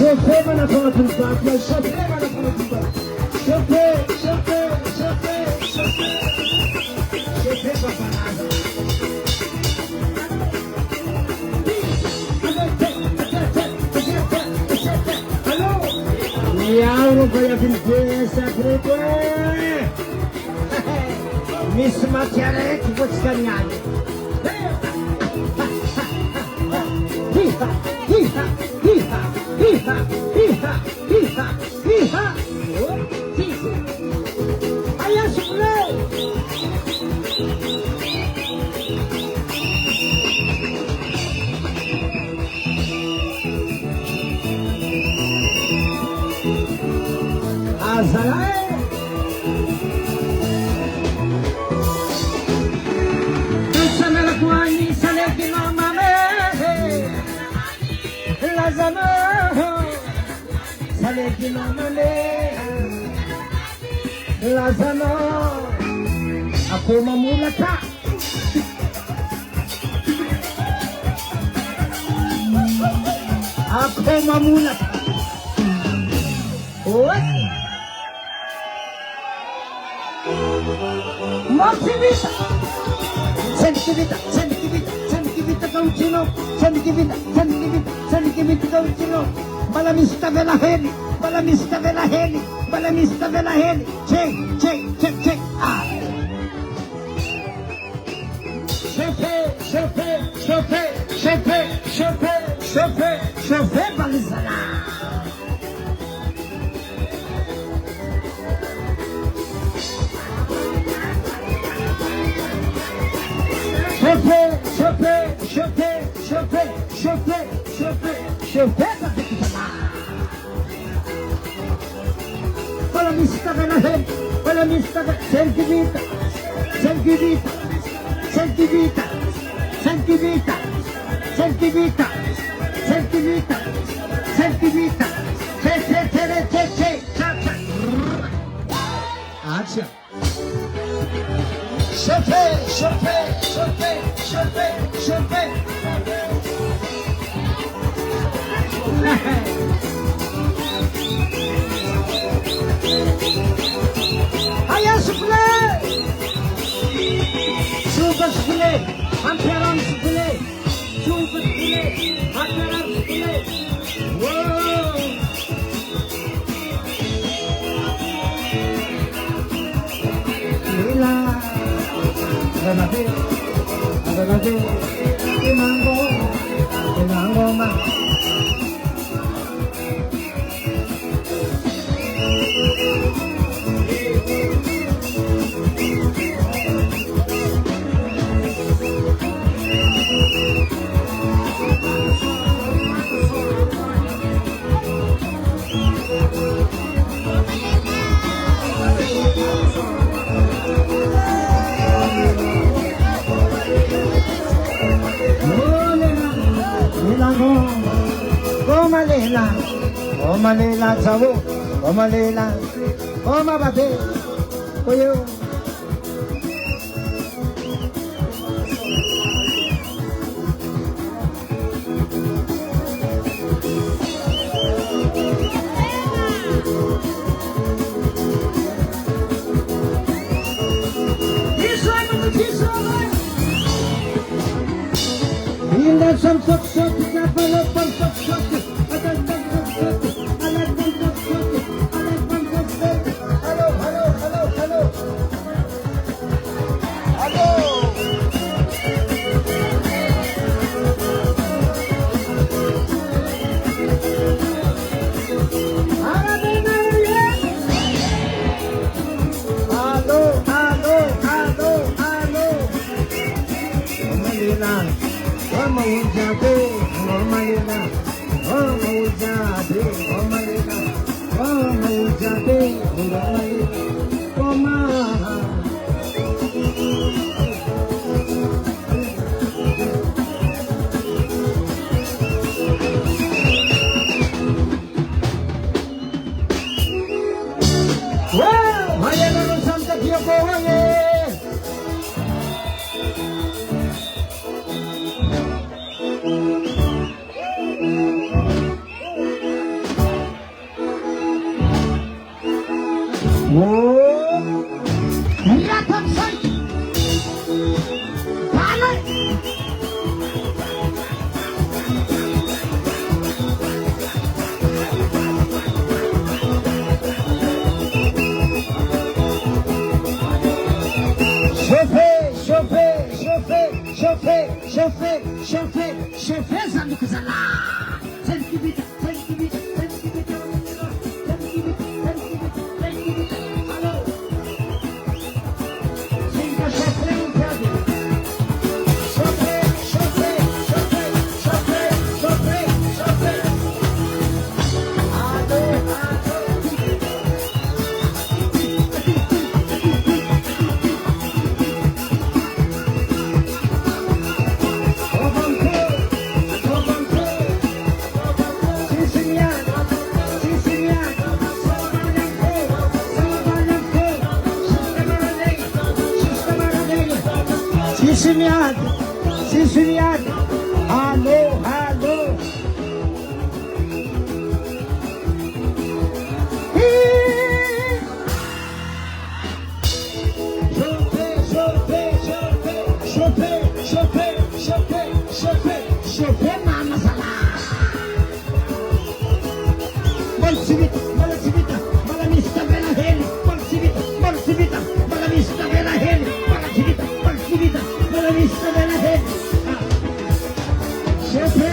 Chauffez na porta do barco, mas chauffez na porta do barco. Chauffez, chauffez, chauffez, chauffez. Chauffez pra parada. Goiavinguesa, misy maty araiky vo tsy kaniany. Hiha, hiha, hiha, hiha, hiha, hiha, hiha. Aia sukule. Azalai. Lazano, Salekino Mane, Lazano, ako mamulata. Ako mamulata. What? Motivita. Sentivita, sentivita, sentivita caucino, sentivita, sentivita, sentivita caucino. Balamista velaheli, balamista velaheli, balamista velaheli. Check, check, check, check. Ah. Chefe, chefe, chefe, chefe, chefe, chefe, chefe, balizana. Chefe, chefe, chefe, chefe, chefe, chefe, chefe, Balamista velaheli, balamista sentivita, sentivita, sentivita, sentivita, sentivita, sentivita, sentivita, che, action. Chefe, chefe, chefe, chefe, chefe. Aia sukule. Super sukule, amperan sukule, super sukule, amperan sukule. Wow. Lila. Adelante, Imango ma. Omalela zawo, omalela, omabate, oyo. Chauffeur, ça nous fait là. Siciliano, alô, alô. Chope, mama sala. Bolsivita, malamista vela heli. Bolsivita, malamista vela heli. Bolsivita, malamista vela heli. Chope.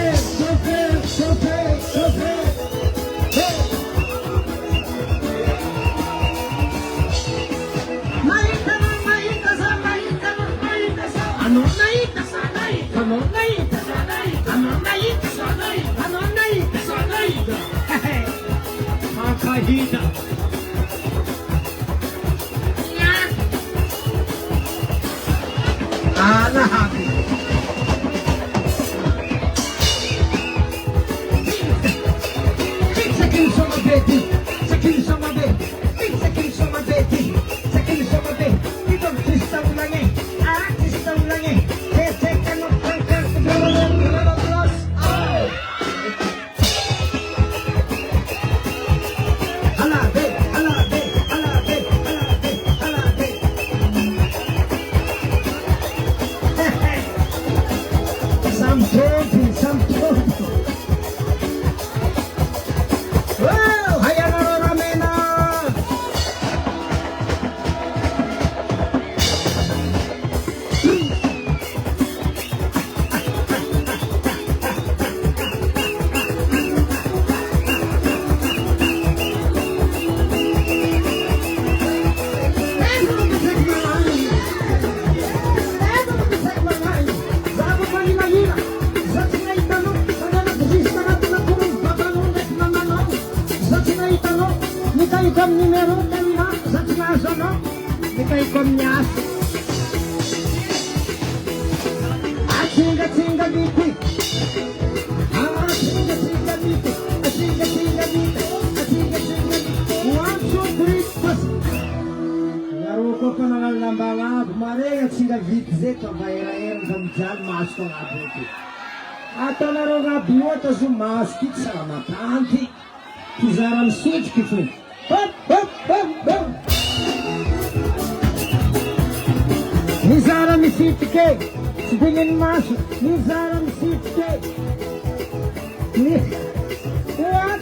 Makahida. Ana happy. Sakini soma beti. Ito artista ulangi. Teka no tangkal. Some trophy. Wow, hayano ramena. Ikom numero na zaczynasz ono, tylko ikom mias. A cinga biti. One, two, three, four. Naruko pa na nambanga, kumare cinga biti zeto bayra zamjal mas ko abuti. Ata naroga biota zumas kitsa matanti. Kizaram suj kitu. Nizara misitike, sidingin maso. Nizara misitike. What?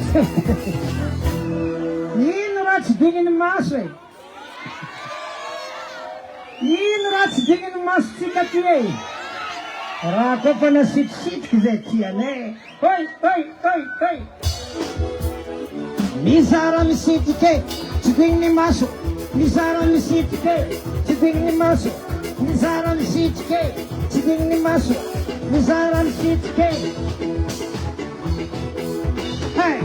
Ninrat sidingin maso. Ninrat sidingin maso sikatue. Rako pa na sit kizetia ne. Oi. Nizara misitike, sidingin maso. Nizara misitike, sidingin maso. Nizara misitike, sidingin maso. Nizara misitike. Hey.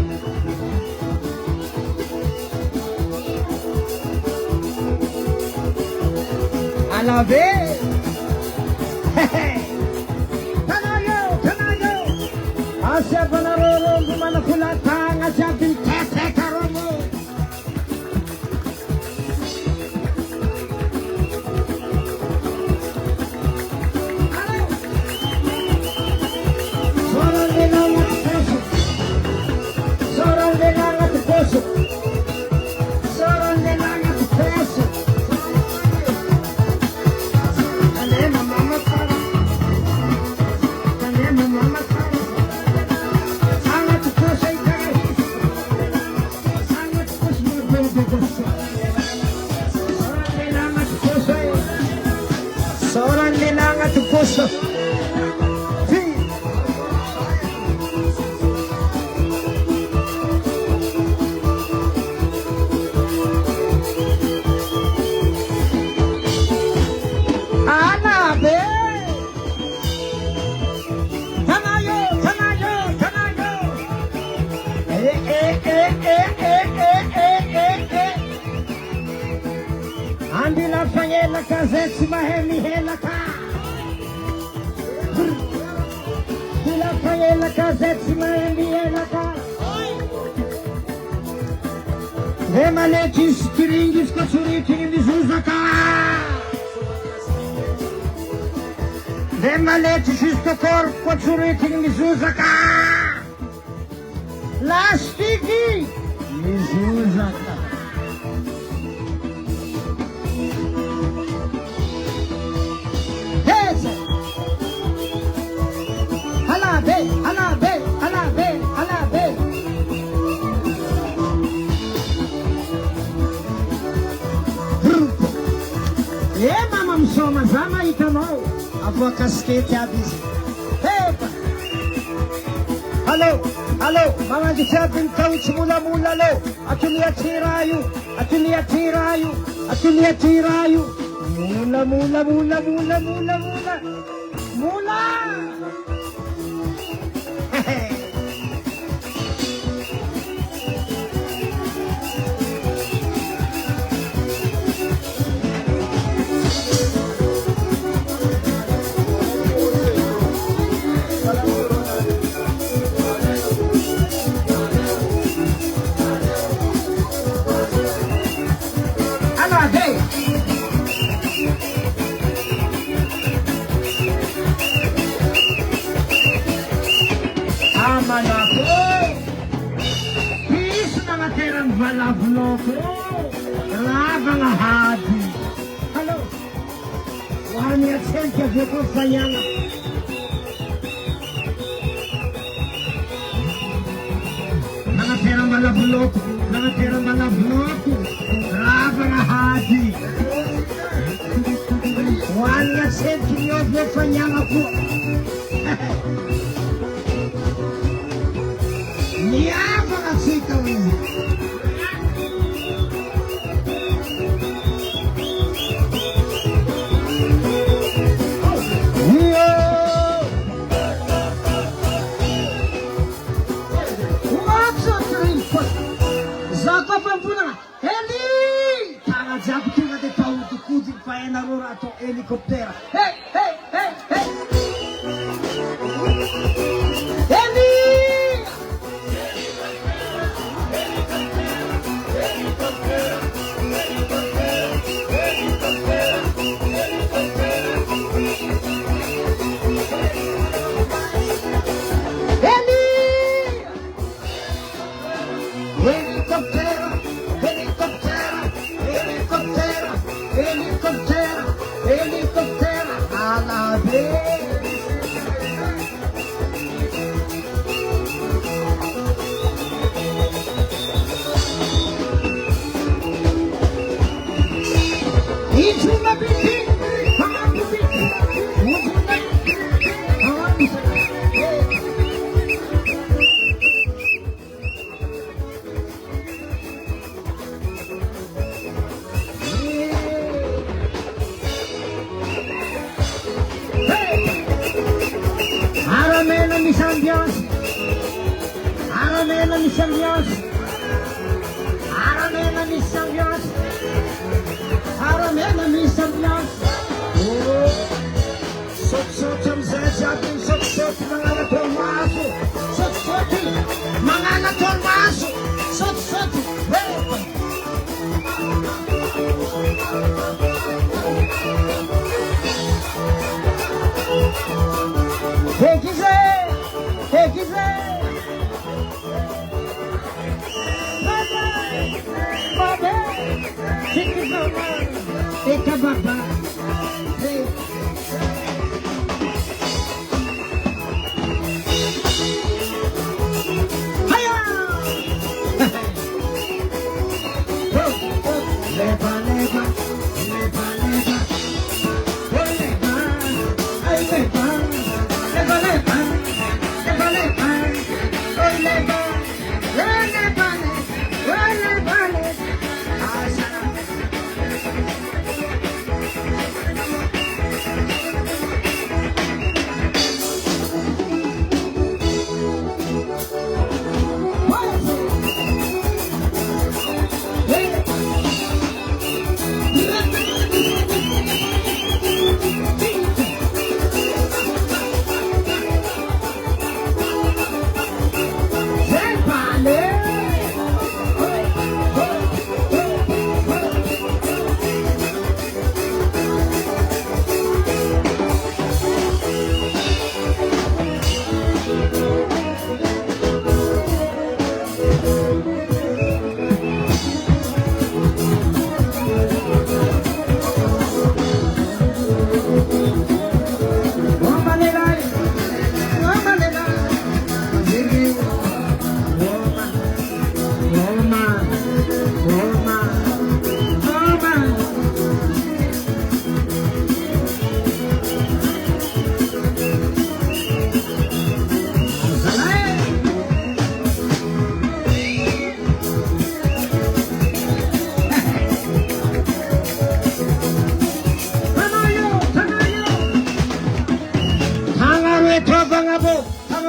Alabe. Hey. Tanayo. Asya panaroro gumana kulatang asya tete karomo. anaty posa. Andila fanyela kazeti mahemi hela ka. Andila fanyela kazeti mahemi hela ka. Vema leti stiringi skachuriti ni mizuza ka. Vema leti shistokor skachuriti ni mizuza ka. Lastiki mizuza ka. Mama msoma zama itanao avua kaskety aby izy. Epa. Allô, mama jiaby nitahotsy molambola alô. Atulia tira io. Mula. Valavloko, lavana hadi. Hello, wani atsenke veko fanyana. Nakatera valavloko, lavana hadi. Wani atsenke veko fanyana ko. Niava nasika wizi. Helicoptera. Hey! Eli! Helicoptera, a la vez. It's una bici, Aramena mis ambiance. Sok-sok ang zazating sok-sok mga natormaso. Sok-soki mga natormaso. Sok-soki. Hey, Gize! Baba! Chicken Baba! Eka Baba! Hey! Hiya! Leva, leva, leva, leva.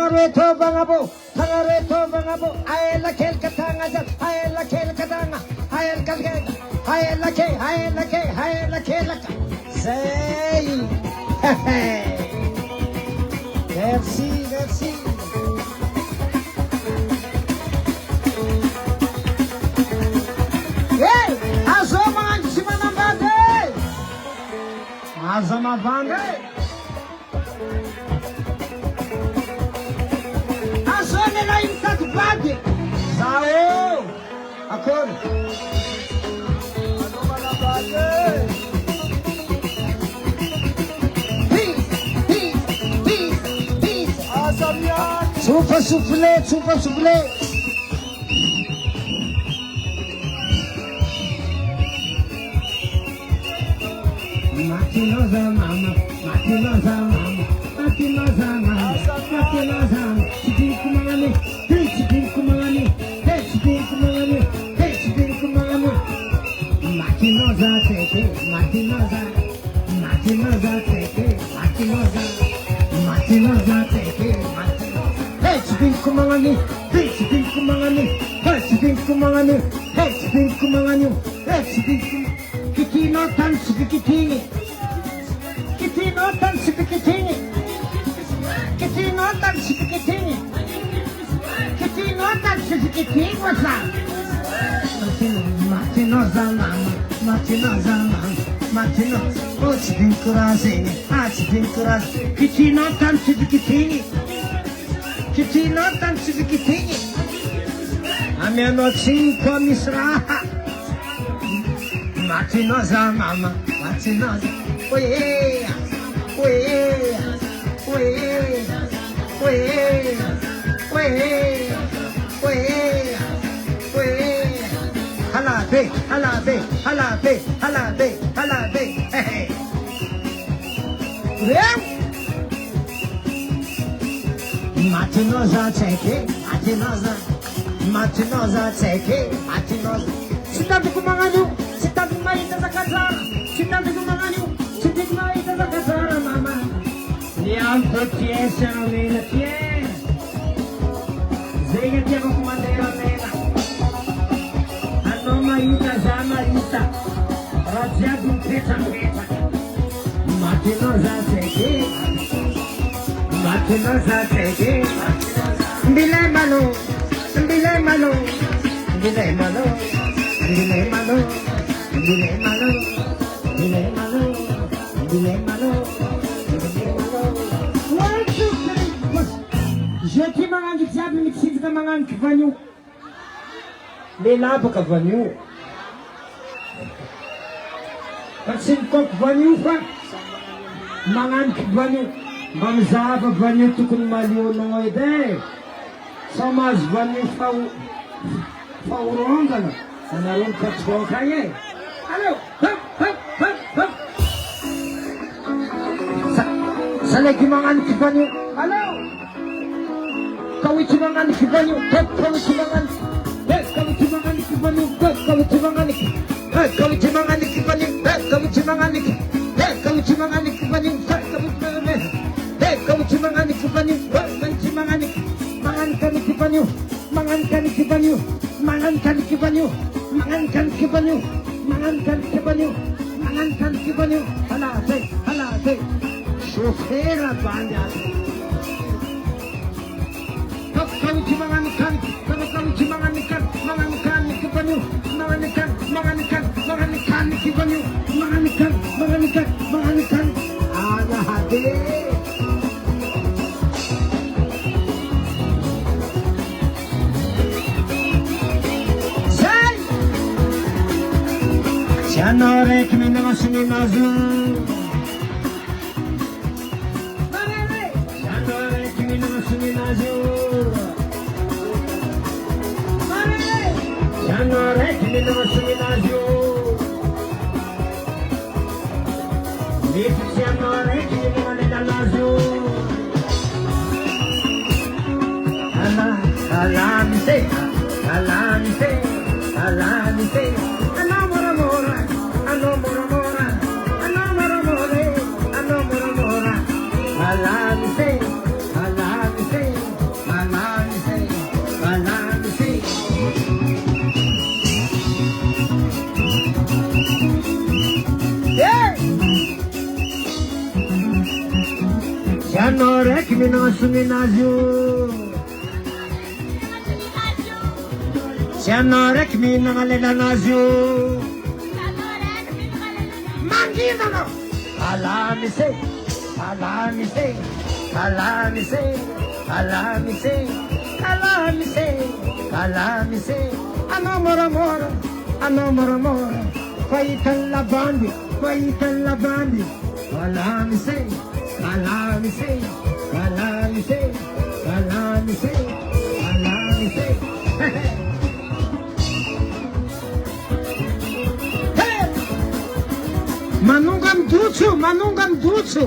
Tangareto bangabo, tangareto bangabo. Ayela kel katanga jat, ayela kel katanga, ayel kalke, ayela ke, ayela ke, ayela kel ka. Say, merci, merci. Hey, azoma anjimana bande, azoma bande. Nela imtatbade sao akon super soufflé super soufflé matinoza mama matinoza mama matinoza mama matinoza mama kumangani, hey, kumangani, matinoza teke, matinoza teke, matinoza teke, hey, kumangani, hey, kumangani, hey, kumangani, hey, kumangani, hey, kitino tan sikitini, kitino tan sikitini, kitino tan sikitini. Matinoza mama, matinoza mama, matinoza. Açtın kurasını, açtın kurasını. Kitinotan sikitini, kitinotan sikitini. Ameno cinco misraha. Matinoza mama, matinoza. Oye, oye, oye, oye, oye. Halabe, halabe, halabe, halabe, halabe, hey. Matinoza teke, matinoza teke, matinoza. Sitatu kumanganyu, sitatu maita za kazara, sitatu kumanganyu, sitatu maita za kazara, mama. Niampo tiesa amena tie. Zega tiako kumandera mena. Ano maita za maita. Razia dumpeta meta. Matinoza teke. Matinoza teke. Mbile malo. Mbile malo. Mbile malo. Mbile malo. Mbile malo. Mbile malo. Mbile malo. Je ti mangan ki tiabi mi tsinzi ka mangan ki vanyu. Lela pa ka vanyu. Katsin ko vanyu pa. Mangan ki vanyu. Mamzaba vanyu tukun maliyo nongoy de. Samaz vanyu fauronga na. Sanarong katsko kaye. Alo, hop, hop, hop, hop. Salagi mangan ki vanyu. Alo. Kau cimangan kibanyu, kau cimangan, kau cimangan kibanyu, kau cimangan, kau cimangan kibanyu, kau cimangan, kau cimangan kibanyu, kau cimangan kibanyu, kau cimangan, mangankan kibanyu, mangankan kibanyu, mangankan kibanyu, mangankan kibanyu, mangankan kibanyu, mangankan kibanyu, halate, sofera banyak. Kau cimangan ikan, kau cimangan ikan, mangan ikan kibanyu, mangan ikan, mangan ikan, mangan ikan kibanyu, mangan ikan, mangan ikan, mangan ikan. Ada hati. Say, janore kimi namasini nazu. Janore kimi namasini nazu. Janore kimi namasini nazu. Lift janore kimi namasini nazu. Alamse, alamse, alamse. Anamora mora, anamora mora, anamora more, anamora mora. Alamse, alamse, anao raiky minasomina azy io tsy anao raiky mihinana lelanazy io manginanao alamise alamise alamise alamise alamise alamise anao moramora anao moramora fahitany labandy fahitany labandy alamise alamise alamise alamise alamise manonga midotso manonga midotso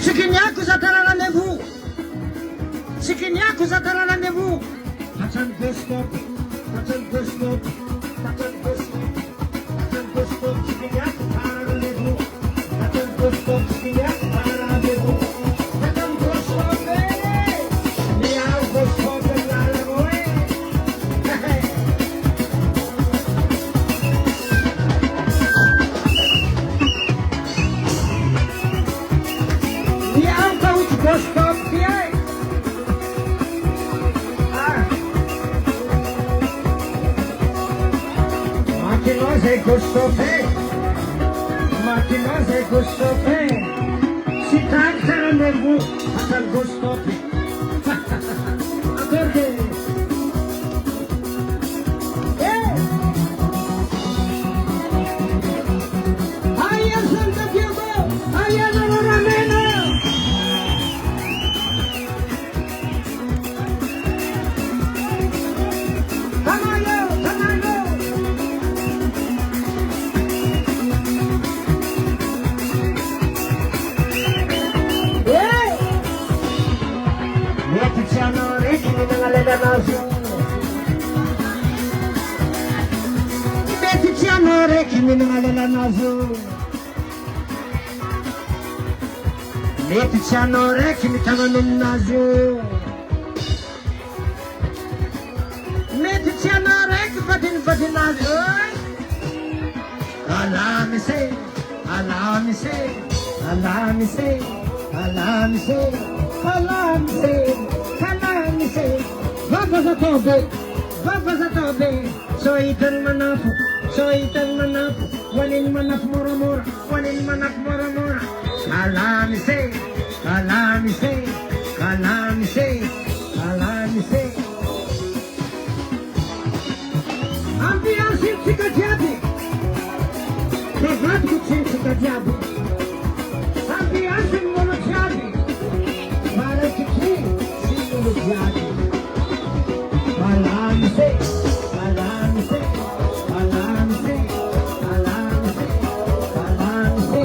sikiniako za tararan'evo sikiniako za tararan'evo hatrany bestop hatrany bestop hatrany bestop hatrany bestop sikiniako tararan'evo hatrany bestop sikiniako tararan'evo hatrany bestop miao bestop lalamo Stop here. Martinoz e Gustave. Martinoz e Gustave. Si tagliano nel bu, a Gustave. Perché? Aia Santa Pietà, aia Ramena. Mettiamo orecchi nell'anaso mettiamo orecchi mettiamo nel naso mettiamo orecchi fate il naso alamise alamise alamise alamise alamise alamise vamos a tobe soitan manapu walil manap mura walil manap mura alamise alamise alamise alamise ambiance sikadiabi bevat kucing sikadiabi ambiance monojabi para kucing sikadiabi alamise alamise alamise alamise alamise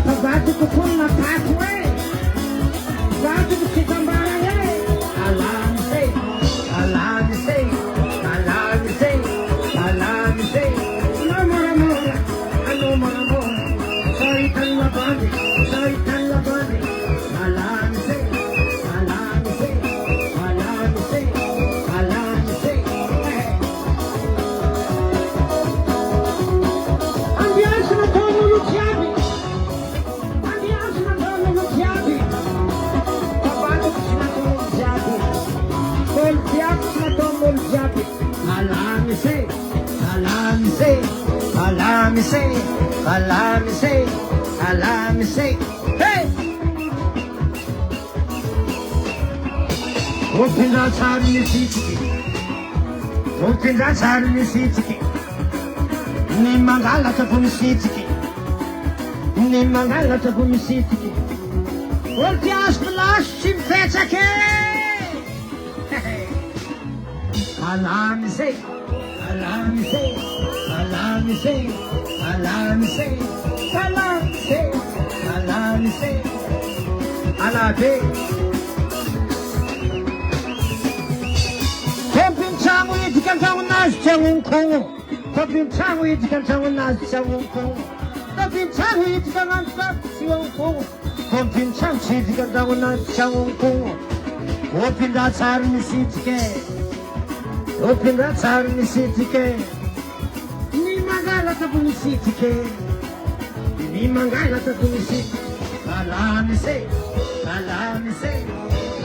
Pagbato ko kung nakakwe Pagbato ko si Tambara alamise alamise alamise alamise ano maramora soitan labandi alamise alamise alamise alamise ambiance na tono luciabi ambiance na tono luciabi pagbato ko si na tono luciabi colpiato na tono luciabi alamise alamise alamise alamise alamise hey opinda sarni sitiki ni mangala tapuni sitiki olti asplash fetsa che alamise alamise alamise alamise alamise alamise alabe Kopintango itikantang nas changung kongo Kopintango itikantang nas changung kongo Kopintango itikantang nas changung kongo Kompin sitrika tao anaty tragnoko. Opin-draha tsara misitrike. Opin-draha tsara misitrike. Ny mangalaka ko misitrike. Ny mangalaka ko misitrike. Kalamise, kalamise,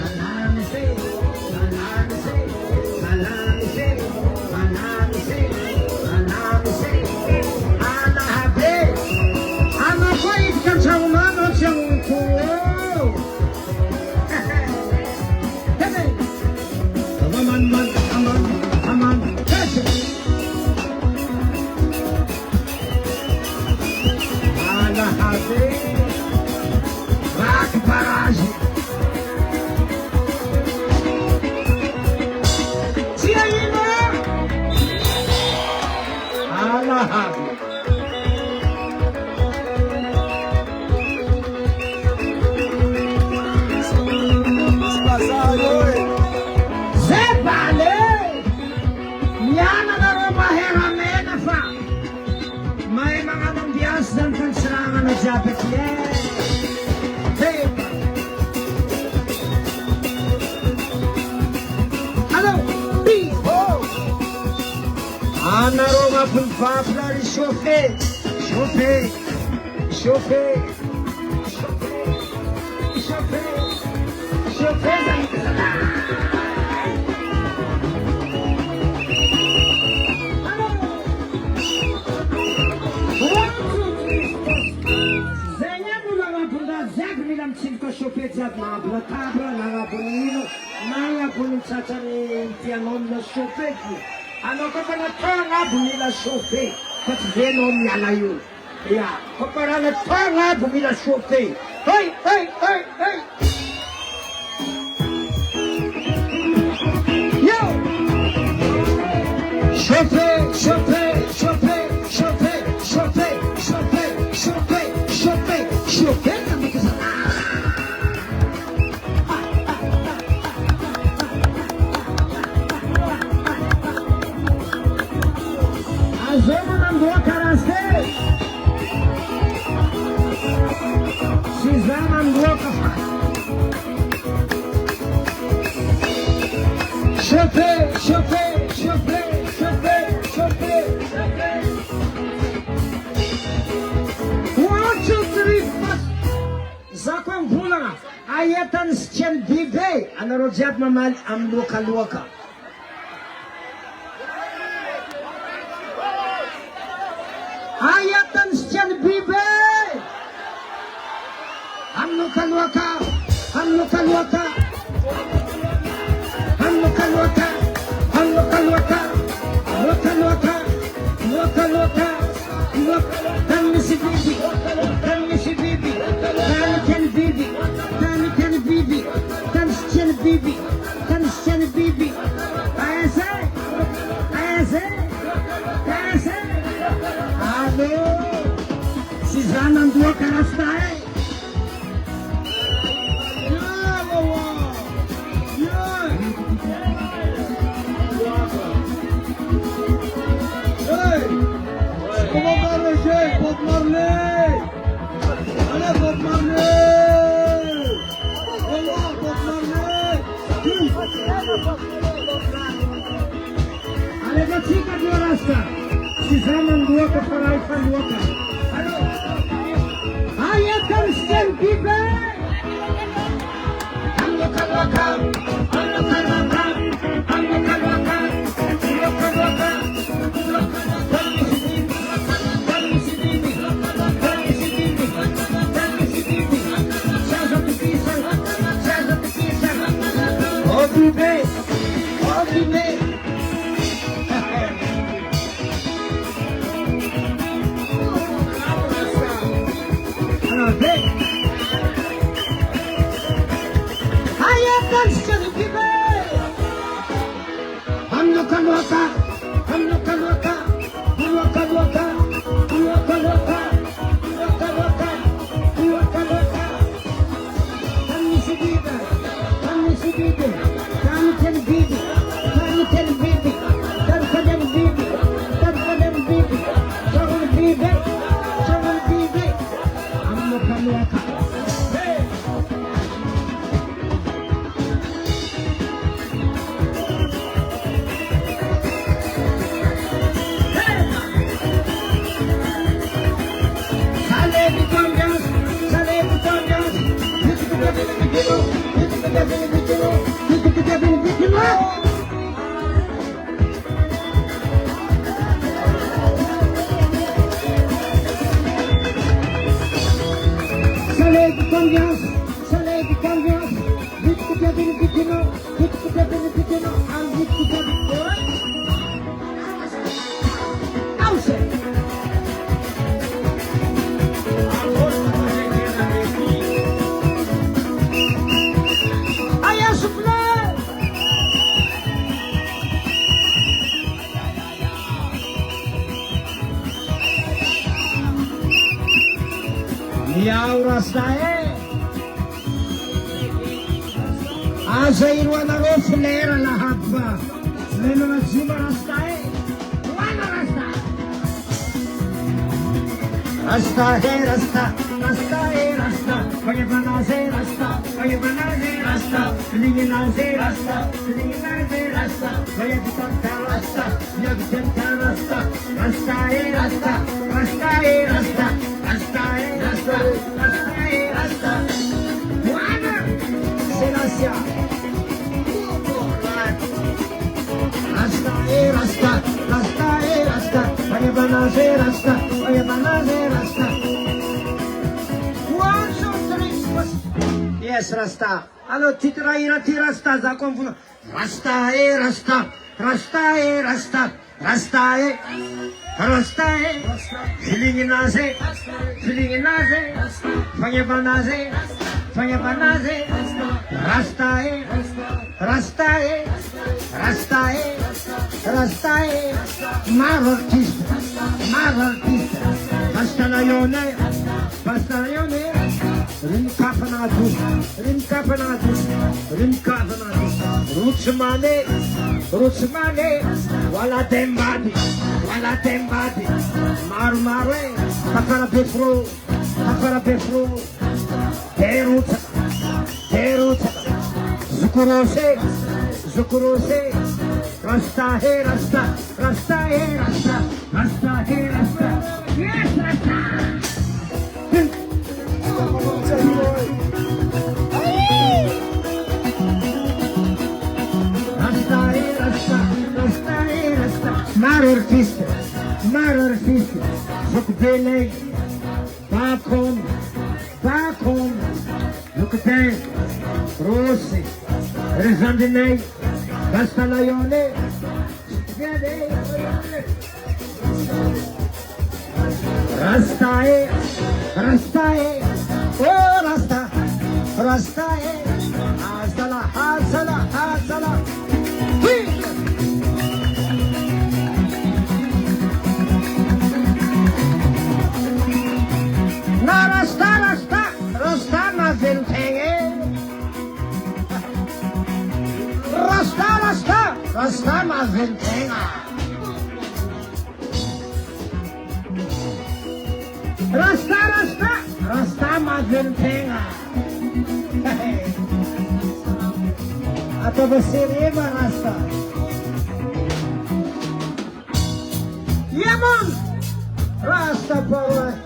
kalamise, kalamise, kalamise, kalamise, kalamise. Anahabe, anako itika an-tragnonao ao tragnonoko. Aman, aman, aman, kasi. Anahabe, raky barazy. Tia ino? Anahabe. Jacket, yeah. Hey. Hello, B. Oh. Ana Roma pulpapla chauffer, chauffer, chauffer, chauffer, chauffer, chauffer. Chauffeur jiaby nagnabona nagnabon'ino nagnabon'ny tsatrany tianao mila chauffer-ky. Anao koa fa natao agnabo mila chauffer fa tsy venao miala io. Ia, koa fa raha natao agnabo mila chauffer. Hey, hey, hey, hey. Yo! Chauffer, chauffer, chauffer, chauffer, chauffer, chauffer, chauffer, chauffer, chauffer. Chauffer, chauffer, chauffer, chauffer, chauffer, chauffer. 1, 2, 3, 4. Za koa mivolagna aetany sy tiany biby e. Anareo jiaby mamaly amin'ny lokaloaka. Aetany sy tiany biby e. Amin'ny lokaloaka, amin'ny lokaloaka. Loka, loka, loka, loka, loka, loka, loka, loka. Dammi si bibi, dammi si bibi, dammi tieni bibi, dammi tieni bibi, dammi tieni bibi, dammi tieni bibi. Aese, aese, aese. Allo, si zanno due carastai. Bob Marley! Allez Bob Marley! Voilà Bob Marley! Allez katika Dwarasta! Sizama nduoka faraifa nduoka! Ayakan stand bibe! Andoka loka! Andoka loka! Andoka loka! Loka loka! Obrigado, obrigado. Aí é dançando que vem. Vamos no canoca, vamos no canoca, vamos no canoca, vamos no canoca, vamos no canoca, vamos no canoca. Vamos seguida, vamos seguida. Vamos ter vídeo, vamos ter vídeo, vamos fazer vídeo, vamos fazer vídeo, jogando vídeo, jogando vídeo. Vamos no canoca. Hey! Saleh de confiance, Saleh de confiance. Vite que tu as bénéficié, non. Vite que tu as bénéficié, non. Vite que tu as bénéficié. Aïe, souffle. Miau rastae. Asa irwanareo flera lahat ba? Lelo na zima rastae. Wana rasta. Rasta he rasta, rasta he rasta. Pagibanaze rasta, pagibanaze rasta. Linginaze rasta, linginaze rasta. Pagibitanta rasta, pagibitanta rasta. Rasta he rasta, rasta he rasta. Rasta he rasta, rasta he rasta. Wana Selassie. Rasta he rasta, rasta he rasta. Pagibanaze rasta, pagibanaze rasta. 1, 2, 3. Yes, rasta. Alo titra irati rasta za konfuno. Rasta he rasta, rasta he rasta, rasta he. Rasta he. Filinginaze, filinginaze. Pagibanaze, pagibanaze. Rasta he, rasta he, rasta he, rasta he. Mar artista, mar artista. Basta na yone, basta na yone. Rinka panadus, rinka panadus, rinka panadus. Rutsmane, wala tembadi, wala tembadi. Maru mare, takara befro, takara befro. Teruta, teruta. Zukurose, zukurose. Rasta he rasta, rasta he rasta, rasta he rasta. Yes, rasta. Maror fista, zoek bele, back home, look at that, Rossi, Rezandine, Castalayone, Rastae, Rastae, oh Rasta, Rastae, Hazala, Hazala, Hazala, na Rasta, Rasta, Rasta na ventenge, Rasta, Rasta, Rasta na ventenga. Rasta, Rasta, Rasta maventenga. Ato basiriba Rasta. Yamon, Rasta power.